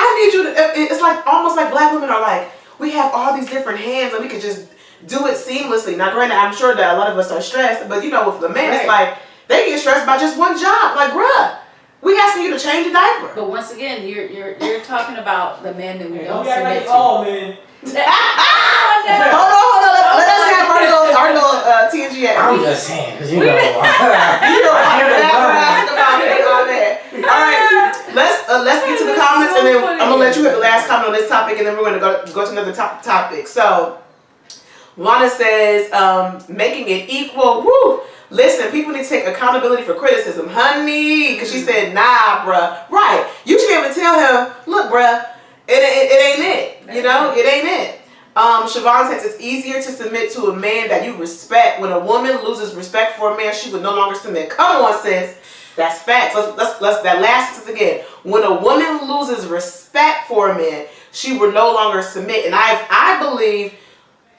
S2: I need you to, it's like, almost like black women are like, we have all these different hands and we could just do it seamlessly. Now, granted, I'm sure that a lot of us are stressed, but with the men, it's like, they get stressed by just one job. Like, bruh, we asking you to change a diaper.
S3: But once again, you're talking about the men that we don't
S4: submit to.
S2: Hold on. Let us have our little TNGS.
S4: I'm just saying, you know. All right, let's get to the comments, and then I'm gonna let you have the last comment on this topic, and then we're gonna go to another topic.
S2: So, Wanda says, making it equal. Woo! Listen, people need to take accountability for criticism, honey. Because she said, nah, bruh. Right. You should be able to tell him, look, bruh, it ain't it. You know, it ain't it. Siobhan says it's easier to submit to a man that you respect. When a woman loses respect for a man, she would no longer submit. Come on, sis. That's facts. Let's that last sentence again. When a woman loses respect for a man, she would no longer submit. And I believe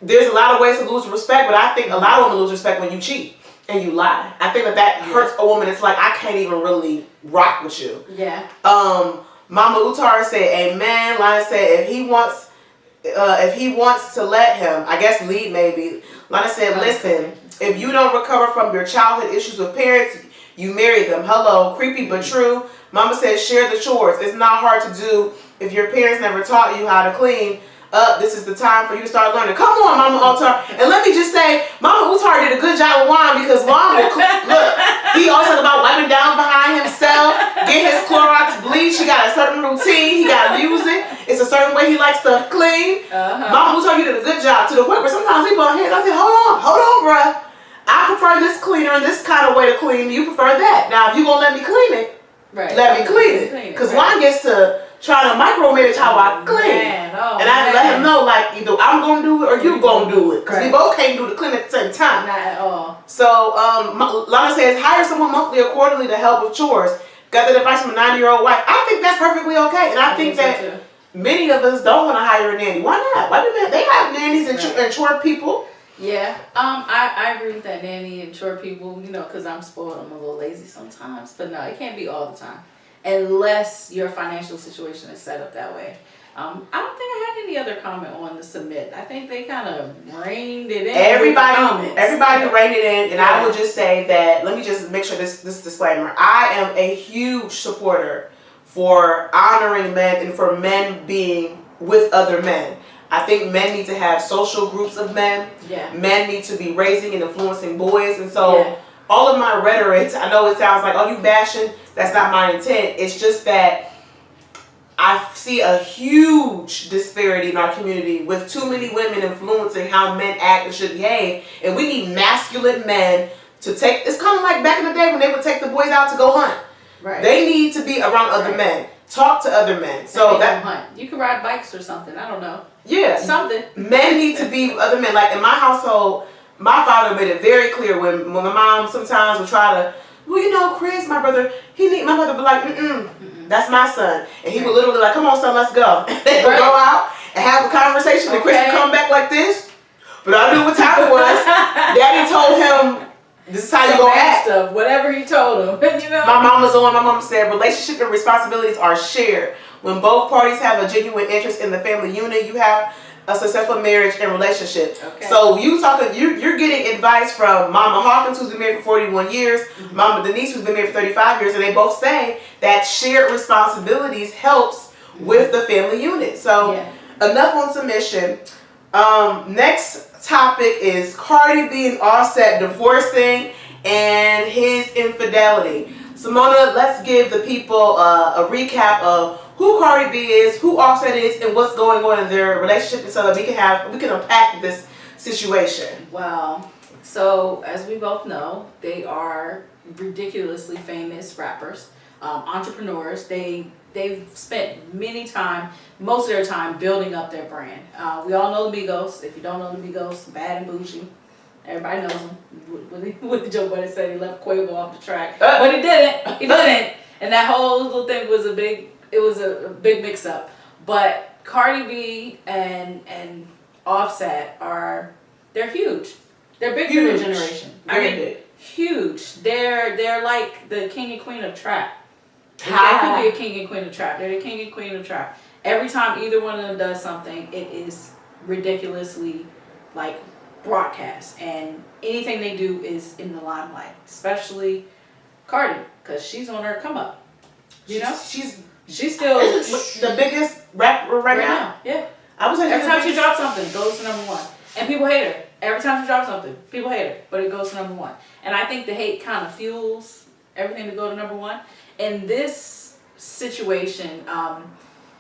S2: there's a lot of ways to lose respect, but I think a lot of women lose respect when you cheat and you lie. I think that hurts a woman. It's like, I can't even really rock with you.
S3: Yeah.
S2: Mama Utar said, amen. Lana said, if he wants to let him, I guess lead maybe. Lana said, listen, if you don't recover from your childhood issues with parents, you marry them. Hello, creepy but true. Mama says, share the chores. It's not hard to do if your parents never taught you how to clean. This is the time for you to start learning. Come on, Mama Utar. And let me just say, Mama Utar did a good job with Juan, because Juan will look, he also talked about wiping down behind himself, get his Clorox bleach. He got a certain routine. He got music. It's a certain way he likes stuff clean. Mama Utar, you did a good job, to the point where sometimes people on here, I say, hold on, bruh. I prefer this cleaner and this kind of way to clean. You prefer that. Now, if you gonna let me clean it, let me clean it. Because Juan gets to try to micromanage how I clean. And I let him know, like, either I'm going to do it or you going to do it. Because we both can't do the clean at the same time.
S3: Not at all.
S2: So, Lana says, hire someone monthly or quarterly to help with chores. Got that advice from a 90-year-old wife. I think that's perfectly okay. And I think that many of us don't want to hire a nanny. Why not? Why do they have nannies and chore people?
S3: Yeah, I agree with that, nanny and chore people, because I'm spoiled. I'm a little lazy sometimes. But no, it can't be all the time. Unless your financial situation is set up that way. I don't think I had any other comment on the submit. I think they kind of reined it in.
S2: Everybody reined it in, and I would just say that, let me just make sure this disclaimer. I am a huge supporter for honoring men and for men being with other men. I think men need to have social groups of men.
S3: Yeah. Men
S2: need to be raising and influencing boys, and so all of my rhetoric, I know it sounds like, oh, you bashing. That's not my intent. It's just that I see a huge disparity in our community with too many women influencing how men act and should behave. And we need masculine men to take, it's kind of like back in the day when they would take the boys out to go hunt.
S3: Right.
S2: They need to be around other men. Talk to other men. So that
S3: hunt. You can ride bikes or something. I don't know.
S2: Yeah.
S3: Something.
S2: Men need to be with other men. Like in my household, my father made it very clear when my mom sometimes would try to, well, Chris, my brother would be like, that's my son. And he would literally like, come on, son, let's go. They would go out and have a conversation, and Chris would come back like this. But I knew what time it was. Daddy told him, this is how you gonna act.
S3: Whatever he told him.
S2: My mom said, relationship and responsibilities are shared. When both parties have a genuine interest in the family unit, you have a successful marriage and relationship. Okay. So you're getting advice from Mama Hawkins, who's been married for 41 years, Mama Denise, who's been married for 35 years, and they both say that shared responsibilities helps with the family unit. So enough on submission. Next topic is Cardi B and Offset divorcing, and his infidelity. Simona, let's give the people a recap of who Cardi B is, who Offset is, and what's going on in their relationship, so that we can unpack this situation.
S3: Well, so as we both know, they are ridiculously famous rappers, entrepreneurs. They've spent most of their time building up their brand. We all know the Migos. If you don't know the Migos, Bad and Bougie. Everybody knows him. What Joe Budden said, he left Quavo off the track, but he didn't. He didn't. And that whole little thing was a big mix-up. But Cardi B and Offset they're huge. They're big for their generation.
S2: Very big.
S3: Huge. They're like the king and queen of trap. They could be a king and queen of trap. They're the king and queen of trap. Every time either one of them does something, it is ridiculously like broadcast, and anything they do is in the limelight. Especially Cardi, because she's on her come up. You know, she's still
S2: the biggest rapper right now.
S3: Yeah.
S2: I was like,
S3: every time she drops something, it goes to #1, and people hate her. Every time she drops something, people hate her, but it goes to #1. And I think the hate kind of fuels everything to go to #1. In this situation,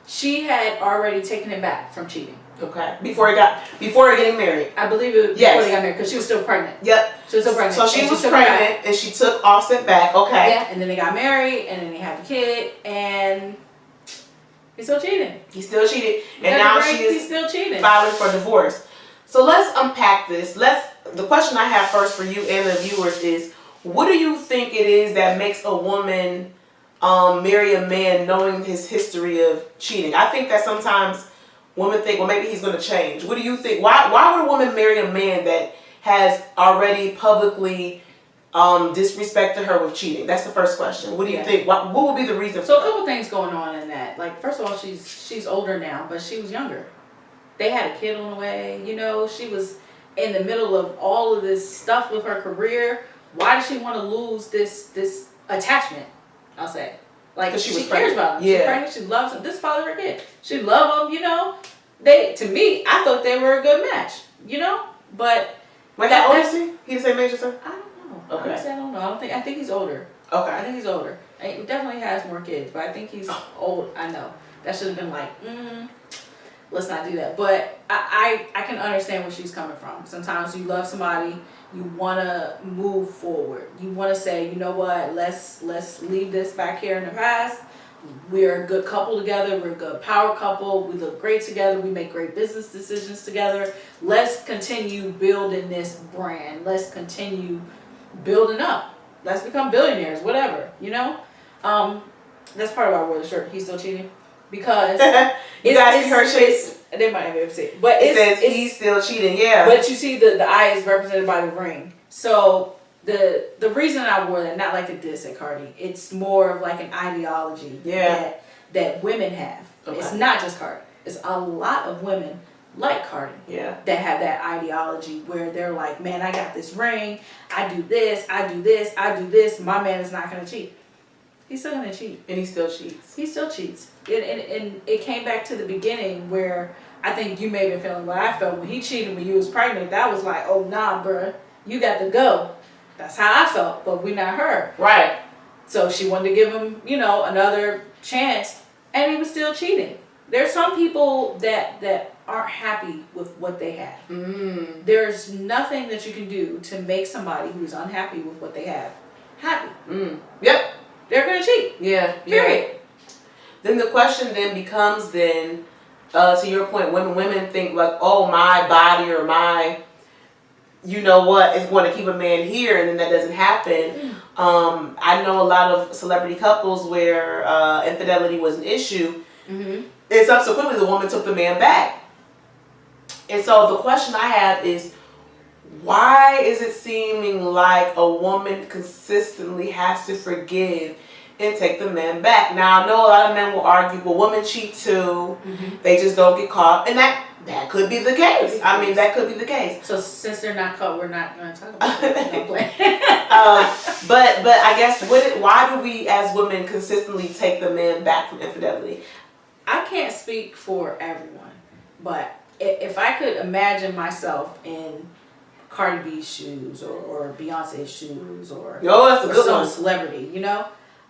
S3: she had already taken him back from cheating.
S2: Okay. Before getting married.
S3: I believe it was before they got married, because she was still pregnant.
S2: Yep.
S3: She was still pregnant.
S2: So she was pregnant and she took Offset back. Okay.
S3: Yeah, and then they got married, and then they had the kid, and he's still cheating.
S2: He still cheated, and now
S3: he's still cheating.
S2: Filing for divorce. So let's unpack this. The question I have first for you and the viewers is, what do you think it is that makes a woman marry a man knowing his history of cheating? I think that sometimes women think, well, maybe he's going to change. What do you think? Why would a woman marry a man that has already publicly disrespected her with cheating? That's the first question. What do you think? What would be the reason?
S3: So a couple things going on in that. Like, first of all, she's older now, but she was younger. They had a kid on the way. You know, she was in the middle of all of this stuff with her career. Why does she want to lose this attachment? I'll say. Like, she cares about him.
S2: Yeah.
S3: She's pregnant. She loves him. This father her kid. She love him, you know. To me, I thought they were a good match, you know. But
S2: wait, how old is he? He the same age as her?
S3: I don't know.
S2: Okay.
S3: Honestly, I don't know. I think he's older.
S2: Okay.
S3: I think he's older. He definitely has more kids, but I think he's old. I know. That should have been like, let's not do that. But I can understand where she's coming from. Sometimes you love somebody, you want to move forward. You want to say, you know what, let's leave this back here in the past. We're a good couple together. We're a good power couple. We look great together. We make great business decisions together. Let's continue building this brand. Let's continue building up. Let's become billionaires, whatever, you know? That's part of why I wore the shirt. He's still cheating. Because
S2: you guys see her shit?
S3: They might have ever seen it. But
S2: it says he's still cheating, yeah.
S3: But you see the eye is represented by the ring. So the reason I wore that, not like a diss at Cardi, it's more of like an ideology that women have. Okay. It's not just Cardi. It's a lot of women like Cardi that have that ideology where they're like, man, I got this ring, I do this, I do this, I do this, my man is not going to cheat. He's still going to cheat.
S2: And he still cheats.
S3: He still cheats. And it came back to the beginning where I think you may have been feeling what I felt when he cheated when you was pregnant. That was like, oh, nah, bruh, you got to go. That's how I felt, but we not her.
S2: Right.
S3: So she wanted to give him, you know, another chance, and he was still cheating. There's some people that aren't happy with what they have.
S2: Mm.
S3: There's nothing that you can do to make somebody who's unhappy with what they have happy.
S2: Mm. Yep.
S3: They're going to cheat.
S2: Yeah.
S3: Period.
S2: Then the question then becomes to your point, women think like, oh, my body or my, you know what, is going to keep a man here, and then that doesn't happen. I know a lot of celebrity couples where infidelity was an issue, and subsequently the woman took the man back. And so the question I have is, why is it seeming like a woman consistently has to forgive and take the man back? Now, I know a lot of men will argue, well, women cheat too. They just don't get caught. And that could be the case. I mean, that could be the case.
S3: So since they're not caught, we're not going to talk about it.
S2: But I guess, why do we as women consistently take the man back from infidelity?
S3: I can't speak for everyone, but if I could imagine myself in Cardi B's shoes or Beyonce's shoes or,
S4: that's a
S3: or
S4: good
S3: some
S4: one.
S3: celebrity, you know?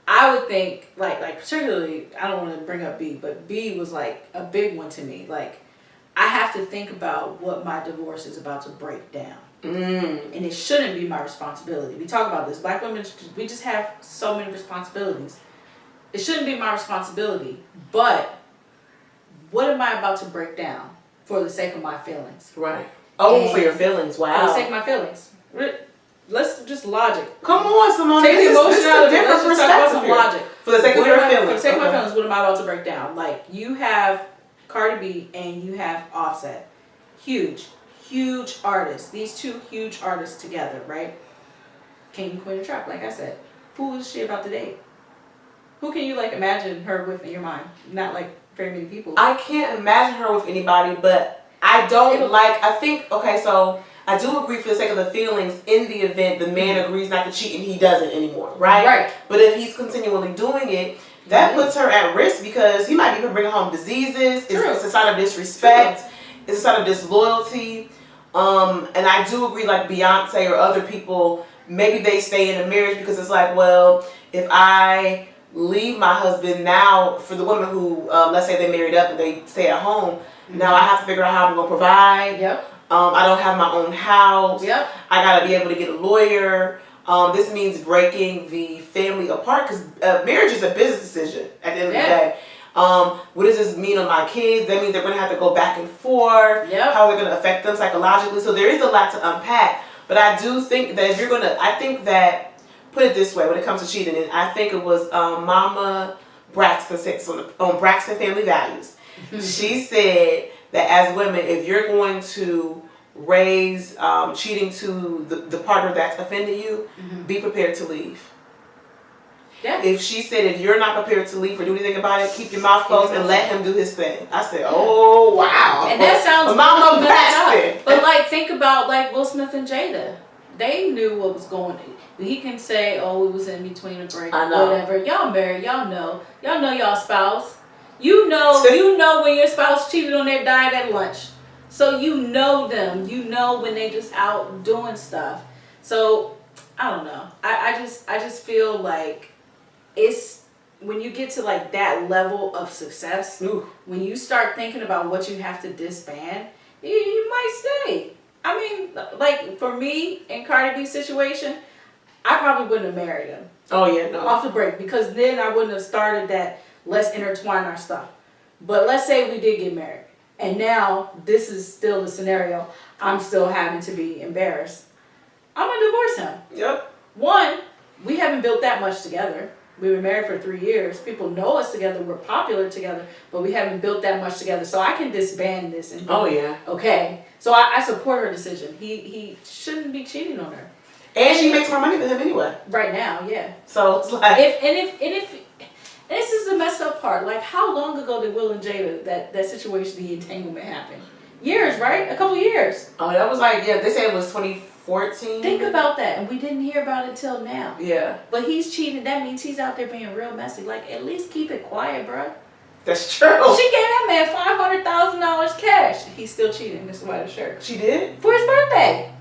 S3: I would think, like particularly, I don't want to bring up B, but B was like a big one to me. Like, I have to think about what my divorce is about to break down. And it shouldn't be my responsibility. We talk about this. Black women, we just have so many responsibilities. It shouldn't be my responsibility. But what am I about to break down for the sake of my feelings?
S4: Right. Oh,
S3: And
S4: for your feelings.
S3: For the
S4: Wow.
S3: sake of my feelings. Let's just logic.
S4: Come on, Simone.
S3: Take the
S4: This is a
S3: emotionality.
S4: different
S3: Let's just talk about
S4: perspective
S3: some
S4: here.
S3: logic.
S4: For the sake of your
S3: For the
S4: feelings.
S3: sake of my
S4: Okay.
S3: feelings, what am I about to break down? Like, you have Cardi B and you have Offset. Huge artists. These two huge artists together, right? King, Queen, and Trap, like I said. Who is she about to date? Who can you, like, imagine her with in your mind? Not, like, very many people.
S4: I can't imagine her with anybody, but I don't I think, okay, so I do agree for the sake of the feelings in the event the man agrees not to cheat and he doesn't anymore, right?
S3: Right.
S4: But if he's continually doing it, that puts her at risk because he might be bringing home diseases. It's a sign of disrespect. It's a sign of disloyalty. And I do agree, like Beyonce or other people, maybe they stay in a marriage because it's like, well, if I leave my husband now, for the women who, let's say they married up and they stay at home, now I have to figure out how I'm going to provide.
S3: Yep.
S4: I don't have my own house.
S3: Yep.
S4: I got to be able to get a lawyer. This means breaking the family apart because marriage is a business decision at the end of the day. What does this mean on my kids? That means they're going to have to go back and forth.
S3: Yep.
S4: How they're going to affect them psychologically. So there is a lot to unpack. But I do think that if you're going to, I think that, put it this way, when it comes to cheating, and I think it was Mama Braxton said on Braxton Family Values. She said that as women, if you're going to raise cheating to the partner that's offended you, be prepared to leave.
S3: Yeah.
S4: If she said if you're not prepared to leave or do anything about it, keep your mouth closed and let him do his thing. I said, oh wow.
S3: And that sounds
S4: Mama
S3: good,
S4: Braxton.
S3: but like, think about like Will Smith and Jada. They knew what was going on. He can say, oh, it was in between a break,
S4: I know.
S3: whatever. Y'all married, y'all know y'all spouse. You know when your spouse cheated on their diet at lunch. So you know them. You know when they just out doing stuff. So I don't know. I just feel like it's when you get to like that level of success, when you start thinking about what you have to disband, you might stay. I mean, like for me in Cardi B's situation, I probably wouldn't have married him.
S4: Oh yeah, no.
S3: Off the break, because then I wouldn't have started that let's intertwine our stuff. But let's say we did get married, and now this is still the scenario. I'm still having to be embarrassed. I'm gonna divorce him.
S4: Yep.
S3: One, we haven't built that much together. We were married for 3 years. People know us together. We're popular together, but we haven't built that much together. So I can disband this and okay. So I support her decision. He shouldn't be cheating on her.
S4: And she makes more money than him anyway.
S3: Right now, yeah.
S4: So it's like
S3: If this is the messed up part. Like, how long ago did Will and Jada that situation, the entanglement, happen? Years, right? A couple years.
S4: Oh, that was like they said it was 2014.
S3: Think about that, and we didn't hear about it till now.
S4: Yeah.
S3: But he's cheating. That means he's out there being real messy. Like, at least keep it quiet, bro.
S4: That's true.
S3: She gave that man $500,000 cash. He's still cheating. This is why the shirt.
S4: She did?
S3: For his birthday.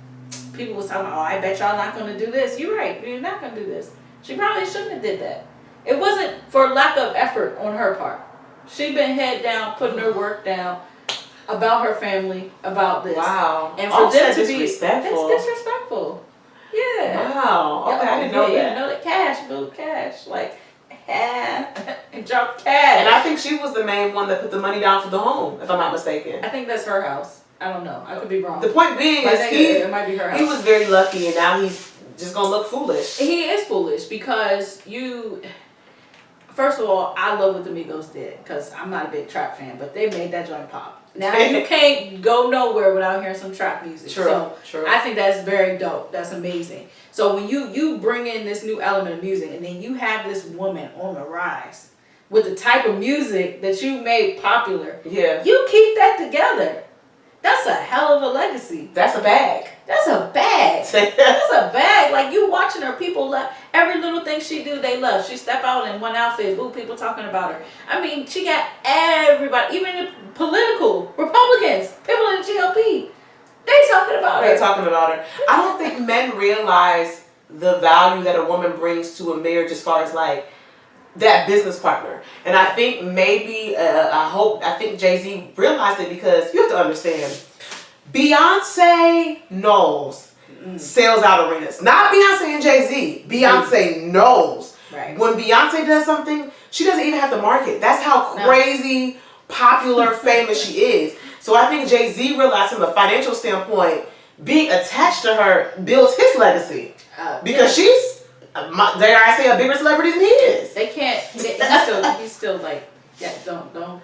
S3: People was talking, oh, I bet y'all not going to do this. You're right. You're not going to do this. She probably shouldn't have did that. It wasn't for lack of effort on her part. She been head down, putting her work down about her family, about this.
S4: Wow.
S3: And for them to be
S4: disrespectful.
S3: it's disrespectful. Yeah.
S4: Wow. Okay, I didn't know that.
S3: You know that cash, little cash. Like, and drop cash.
S4: And I think she was the main one that put the money down for the home, if I'm not mistaken.
S3: I think that's her house. I don't know. I could be wrong.
S4: The point being
S3: But
S4: is
S3: it might be her house.
S4: he was very lucky, and now he's just gonna look foolish.
S3: He is foolish because first of all, I love what the Migos did because I'm not a big trap fan, but they made that joint pop. Now you can't go nowhere without hearing some trap music.
S4: True.
S3: I think that's very dope. That's amazing. So when you bring in this new element of music and then you have this woman on the rise with the type of music that you made popular, you keep that together. That's a hell of a legacy.
S4: That's a bag.
S3: That's a bag. That's a bag. Like, you watching her, people love every little thing she do. They love. She step out in one outfit. Ooh, people talking about her. I mean, she got everybody, even the political Republicans, people in the GOP. They talking about
S4: They're
S3: her.
S4: talking about her. I don't think men realize the value that a woman brings to a marriage as far as like that business partner. And I think maybe, I think Jay-Z realized it because you have to understand, Beyonce knows sells out arenas. Not Beyonce and Jay-Z. Beyonce knows.
S3: Right.
S4: When Beyonce does something, she doesn't even have to market. That's how crazy, popular, famous she is. So I think Jay-Z realized from a financial standpoint, being attached to her builds his legacy. Because she's, dare I say, a bigger celebrity than he is.
S3: They can't. He's still like, yeah. Don't go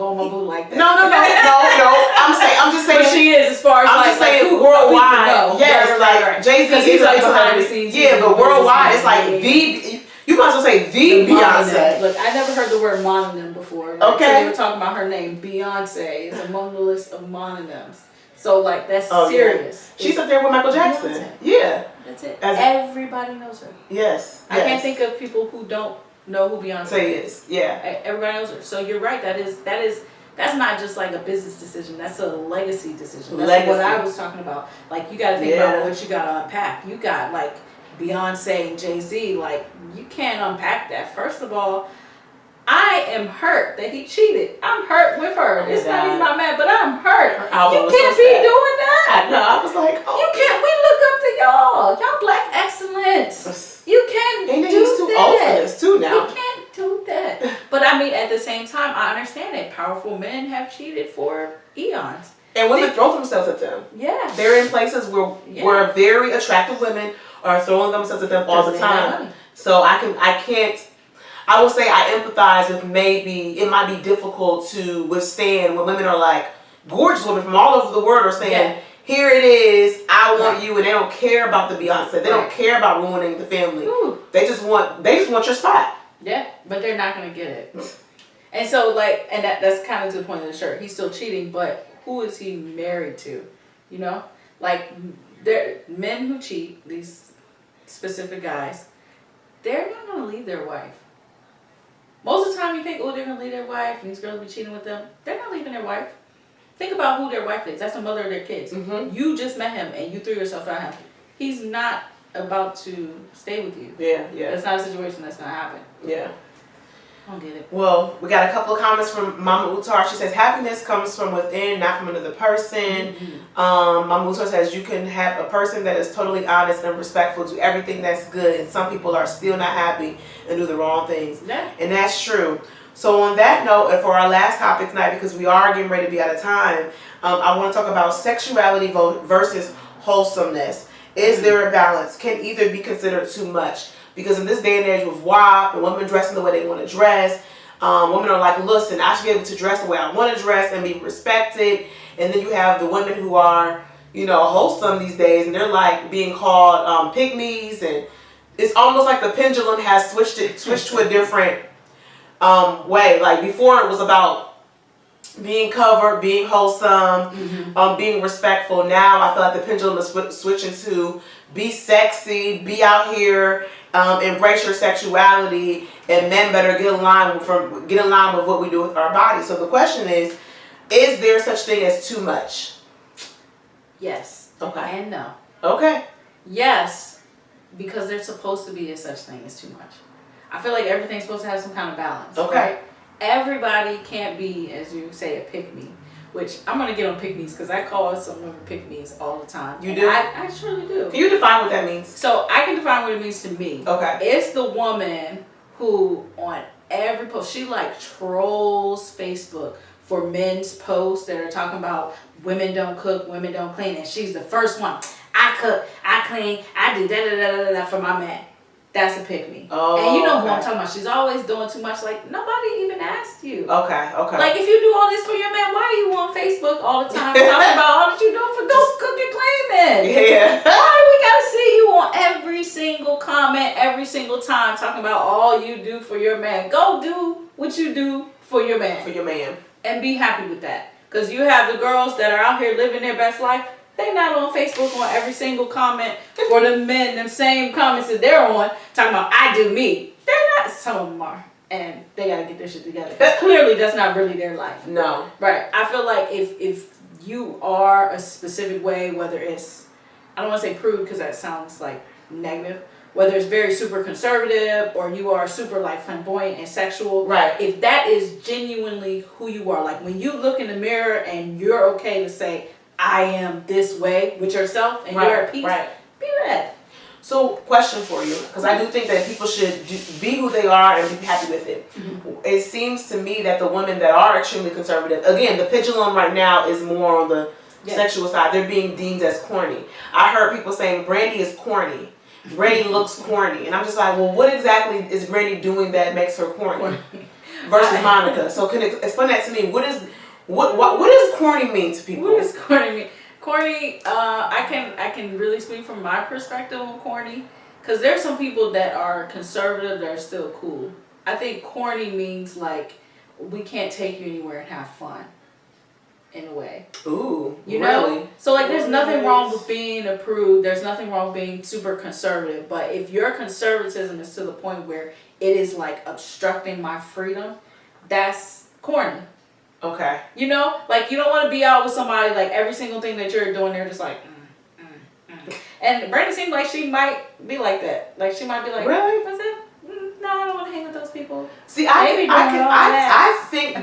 S3: on my boo like that.
S4: No. I'm just saying.
S3: But she is as far as
S4: I'm
S3: like,
S4: just saying
S3: who
S4: worldwide.
S3: know.
S4: Yes,
S3: Right.
S4: Jay-Z
S3: He's
S4: is
S3: like
S4: a
S3: behind the
S4: celebrity.
S3: scenes.
S4: Yeah, but worldwide, it's like the. You might as well say the Beyonce.
S3: Look, I never heard the word mononym before. Like,
S4: Okay.
S3: So they were talking about her name. Beyonce is among the list of mononyms. So like that's serious.
S4: Yeah. She's up there with Michael Jackson.
S3: Beyonce.
S4: Yeah.
S3: That's it. Everybody knows her.
S4: Yes.
S3: I can't think of people who don't know who Beyonce
S4: is. Yeah.
S3: Everybody knows her. So you're right. That's not just like a business decision. That's a legacy decision. That's what I was talking about. Like you got to think about what you got to unpack. You got like Beyonce and Jay-Z. Like you can't unpack that. First of all, I am hurt that he cheated. I'm hurt with her. It's not even my man, but I'm hurt. You can't be doing that.
S4: No, I was like, oh.
S3: You can't. We look up to y'all. Y'all black excellence. You can't do
S4: he's too old for this too now.
S3: You can't do that. But I mean, at the same time, I understand that powerful men have cheated for eons.
S4: And women throw themselves at them.
S3: Yeah.
S4: They're in places where very attractive women are throwing themselves at them all the time. So I will say I empathize with maybe it might be difficult to withstand when women are like gorgeous women from all over the world are saying, here it is, I want you, and they don't care about the Beyonce. They don't care about ruining the family. They just want your spot.
S3: Yeah, but they're not gonna get it. And so like, and that's kind of to the point of the shirt. He's still cheating, but who is he married to? You know, like there men who cheat, these specific guys, they're not gonna leave their wife. Most of the time you think, oh, they're going to leave their wife and these girls will be cheating with them. They're not leaving their wife. Think about who their wife is. That's the mother of their kids. Mm-hmm. You just met him and you threw yourself at him. He's not about to stay with you.
S4: Yeah.
S3: That's not a situation that's going to happen.
S4: Yeah.
S3: I don't get it.
S4: Well, we got a couple of comments from Mama Utar. She says, happiness comes from within, not from another person. Mm-hmm. Mama Utar says, you can have a person that is totally honest and respectful to everything that's good, and some people are still not happy and do the wrong things. Yeah. And that's true. So on that note, and for our last topic tonight, because we are getting ready to be out of time, I want to talk about sexuality versus wholesomeness. Is there a balance? Can either be considered too much? Because in this day and age with WAP and women dressing the way they want to dress, women are like, listen, I should be able to dress the way I want to dress and be respected. And then you have the women who are, wholesome these days, and they're like being called pygmies, and it's almost like the pendulum has switched to a different way. Like before it was about being covered, being wholesome, being respectful. Now I feel like the pendulum is switching to be sexy, be out here, embrace your sexuality, and men better get in line with what we do with our bodies. So the question is there such thing as too much?
S3: Yes.
S4: Okay.
S3: And no.
S4: Okay.
S3: Yes, because there's supposed to be a such thing as too much. I feel like everything's supposed to have some kind of balance.
S4: Okay.
S3: Right? Everybody can't be, as you say, a pick-me. Which I'm going to get on pick-me's because I call some women pick-me's all the time.
S4: You do?
S3: I surely do.
S4: Can you define what that means?
S3: So I can define what it means to me.
S4: Okay.
S3: It's the woman who on every post, she like trolls Facebook for men's posts that are talking about women don't cook, women don't clean, and she's the first one. I cook, I clean, I do da-da-da-da-da for my man. That's a pick-me. Oh, and you know who I'm talking about. She's always doing too much. Like, nobody even asked you.
S4: Okay.
S3: Like, if you do all this for your man, why are you on Facebook all the time talking about all that you're doing for go cook and clean then?
S4: Yeah.
S3: Why do we got to see you on every single comment, every single time talking about all you do for your man? Go do what you do for your man.
S4: For your man.
S3: And be happy with that. Because you have the girls that are out here living their best life. They're not on Facebook on every single comment for the men, them same comments that they're on, talking about, I do me. They're not, some of them are. And they got to get their shit together. Clearly, that's not really their life.
S4: No.
S3: Right. I feel like if you are a specific way, whether it's, I don't want to say prude because that sounds like negative, whether it's very super conservative or you are super like flamboyant and sexual.
S2: Right.
S3: If that is genuinely who you are, like when you look in the mirror and you're okay to say, I am this way with yourself and you're at peace, be that.
S2: So, question for you, because I do think that people should be who they are and be happy with it. It seems to me that the women that are extremely conservative, again, the pendulum right now is more on the sexual side. They're being deemed as corny. I heard people saying Brandy is corny. Brandy looks corny. And I'm just like, well, what exactly is Brandy doing that makes her corny? Versus Monica. So, can you explain that to me? What does corny mean to people?
S3: What does corny mean? Corny, I can really speak from my perspective on corny, because there's some people that are conservative that are still cool. I think corny means like we can't take you anywhere and have fun, in a way.
S2: Ooh,
S3: you know?
S2: really?
S3: So like, there's nothing wrong with being a prude. There's nothing wrong with being super conservative. But if your conservatism is to the point where it is like obstructing my freedom, that's corny.
S2: Okay.
S3: You know, like you don't want to be out with somebody like every single thing that you're doing, they're just like, And Brandy seems like she might be like that. Like she might be like,
S2: really?
S3: What's that? No, I don't want to hang with those people.
S2: See, I think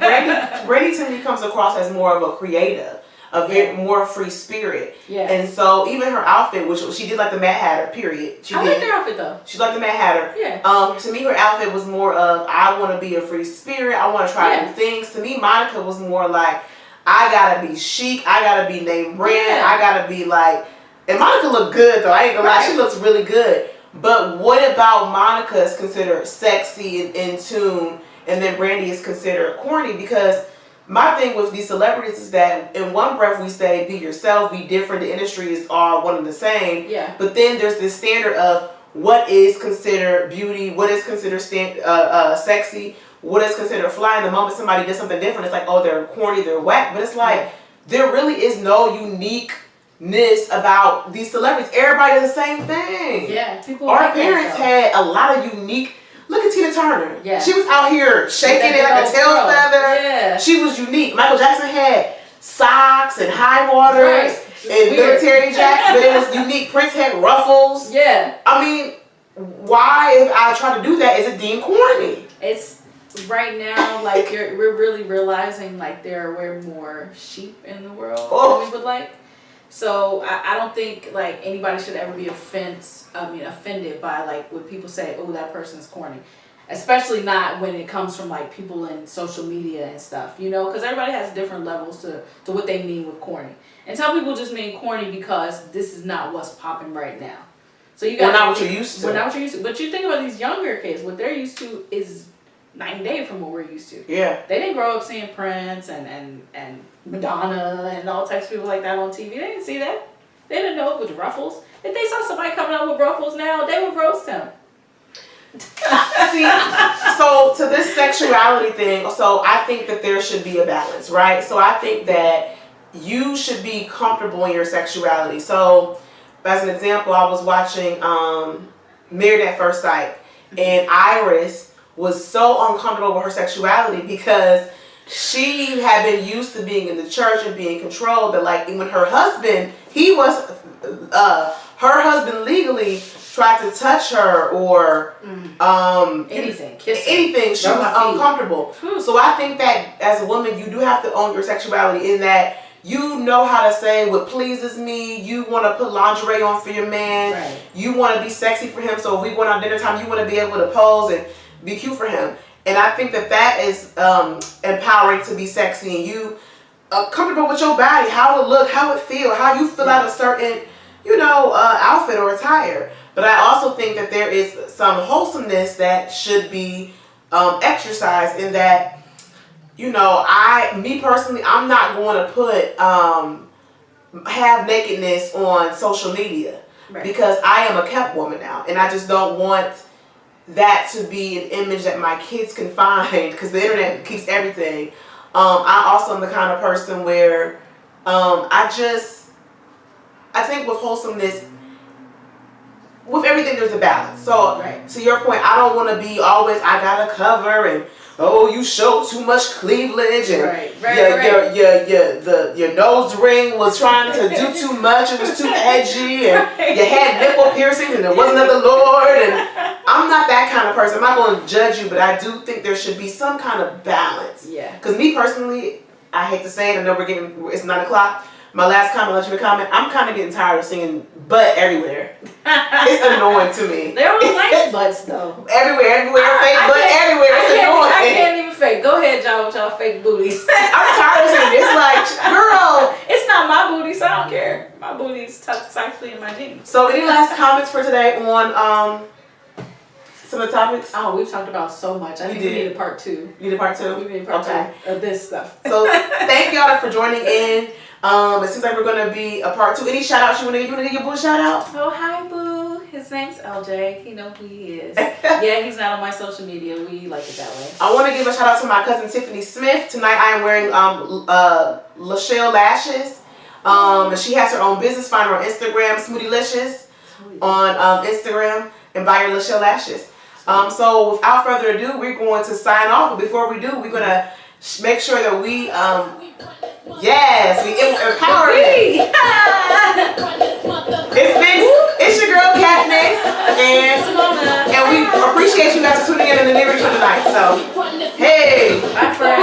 S2: Brandy to me comes across as more of a creative, a very more free spirit.
S3: Yeah.
S2: And so even her outfit, which she did like the Mad Hatter, period.
S3: I like her outfit though.
S2: She liked the Mad Hatter.
S3: Yeah.
S2: To me, her outfit was more of I want to be a free spirit. I want to try new things. To me, Monica was more like I gotta be chic. I gotta be name brand.
S3: Yeah.
S2: I gotta be like. And Monica looked good though. I ain't gonna lie. She looks really good. But what about Monica is considered sexy and in tune, and then Brandy is considered corny? Because my thing with these celebrities is that in one breath we say be yourself, be different. The industry is all one and the same.
S3: Yeah.
S2: But then there's this standard of what is considered beauty, what is considered sexy, what is considered fly. And the moment somebody does something different, it's like, oh, they're corny, they're whack. But it's like there really is no uniqueness about these celebrities. Everybody does the same thing.
S3: Yeah. People.
S2: Our parents had a lot of unique. Look at Tina Turner.
S3: Yeah.
S2: She was out here shaking it like a tail feather.
S3: Yeah.
S2: She was unique. Michael Jackson had socks and high waters and military jackets, but it was unique. Prince had ruffles.
S3: Yeah.
S2: I mean, why, if I try to do that, is it deemed corny?
S3: It's right now, like we're really realizing like there are way more sheep in the world than we would like. So I don't think like anybody should ever be offended by like when people say, oh, that person's corny. Especially not when it comes from like people in social media and stuff, you know, because everybody has different levels to what they mean with corny. And some people just mean corny because this is not what's popping right now. So you got
S2: not what you're used to.
S3: We're not what you're used to. But you think about these younger kids, what they're used to is night and day from what we're used to.
S2: Yeah.
S3: They didn't grow up seeing Prince and Madonna and all types of people like that on TV. They didn't see that. They didn't know it was ruffles. If they saw somebody coming out with ruffles now, they would roast him.
S2: See, so to this sexuality thing, so I think that there should be a balance, right? So I think that you should be comfortable in your sexuality. So as an example, I was watching Married at First Sight, and Iris was so uncomfortable with her sexuality because she had been used to being in the church and being controlled, that like when her husband, her husband legally tried to touch her or
S3: anything, kiss her.
S2: Anything, she was uncomfortable. So I think that as a woman, you do have to own your sexuality in that you know how to say what pleases me. You want to put lingerie on for your man.
S3: Right.
S2: You want to be sexy for him. So if we going out dinner time, you want to be able to pose and be cute for him. And I think that is empowering to be sexy and you comfortable with your body, how it look, how it feel, how you feel out a certain, outfit or attire. But I also think that there is some wholesomeness that should be exercised in that, me personally, I'm not going to put have nakedness on social media because I am a kept woman now, and I just don't want that to be an image that my kids can find because the internet keeps everything. I also am the kind of person where I think with wholesomeness, with everything there's a balance. So to your point, I don't want to be always I gotta cover and
S4: oh, you show too much cleavage and
S3: Right.
S4: your nose ring was trying to do too much. It was too edgy, and you had nipple piercings, and it wasn't of the Lord. And I'm not that kind of person. I'm not going to judge you, but I do think there should be some kind of balance.
S3: Yeah.
S4: Because me personally, I hate to say it. I know it's 9:00. My last comment, I'll let you comment. I'm kind of getting tired of singing butt everywhere. It's annoying to me.
S3: They don't like butts though.
S4: Everywhere, fake butt everywhere. It's annoying.
S3: I can't even fake. Go ahead, y'all, with y'all fake booties.
S4: I'm tired of singing. It's like, girl.
S3: It's not my booty, so I don't care. My booty's tucked safely in my jeans.
S4: So, any last comments for today on some of the topics?
S3: Oh, we've talked about so much. I think we need a part 2.
S4: You need a part 2?
S3: We need a part 2 of this stuff.
S4: So, thank y'all for joining in. It seems like we're going to be a part 2. Any shout outs you want to give? You want to give your boo a shout out?
S3: Oh, hi, boo. His name's LJ. He knows who he is. Yeah, he's not on my social media. We like it that way.
S4: I want to give a shout out to my cousin Tiffany Smith. Tonight I am wearing Lachelle lashes. She has her own business. Find her on Instagram, Smoothielicious on Instagram, and buy her Lachelle lashes. So without further ado, we're going to sign off. But before we do, we're going to make sure that we empower it. It's your girl Katniss, and we appreciate you guys for tuning in the Nitty tonight. So, hey,
S3: bye friends.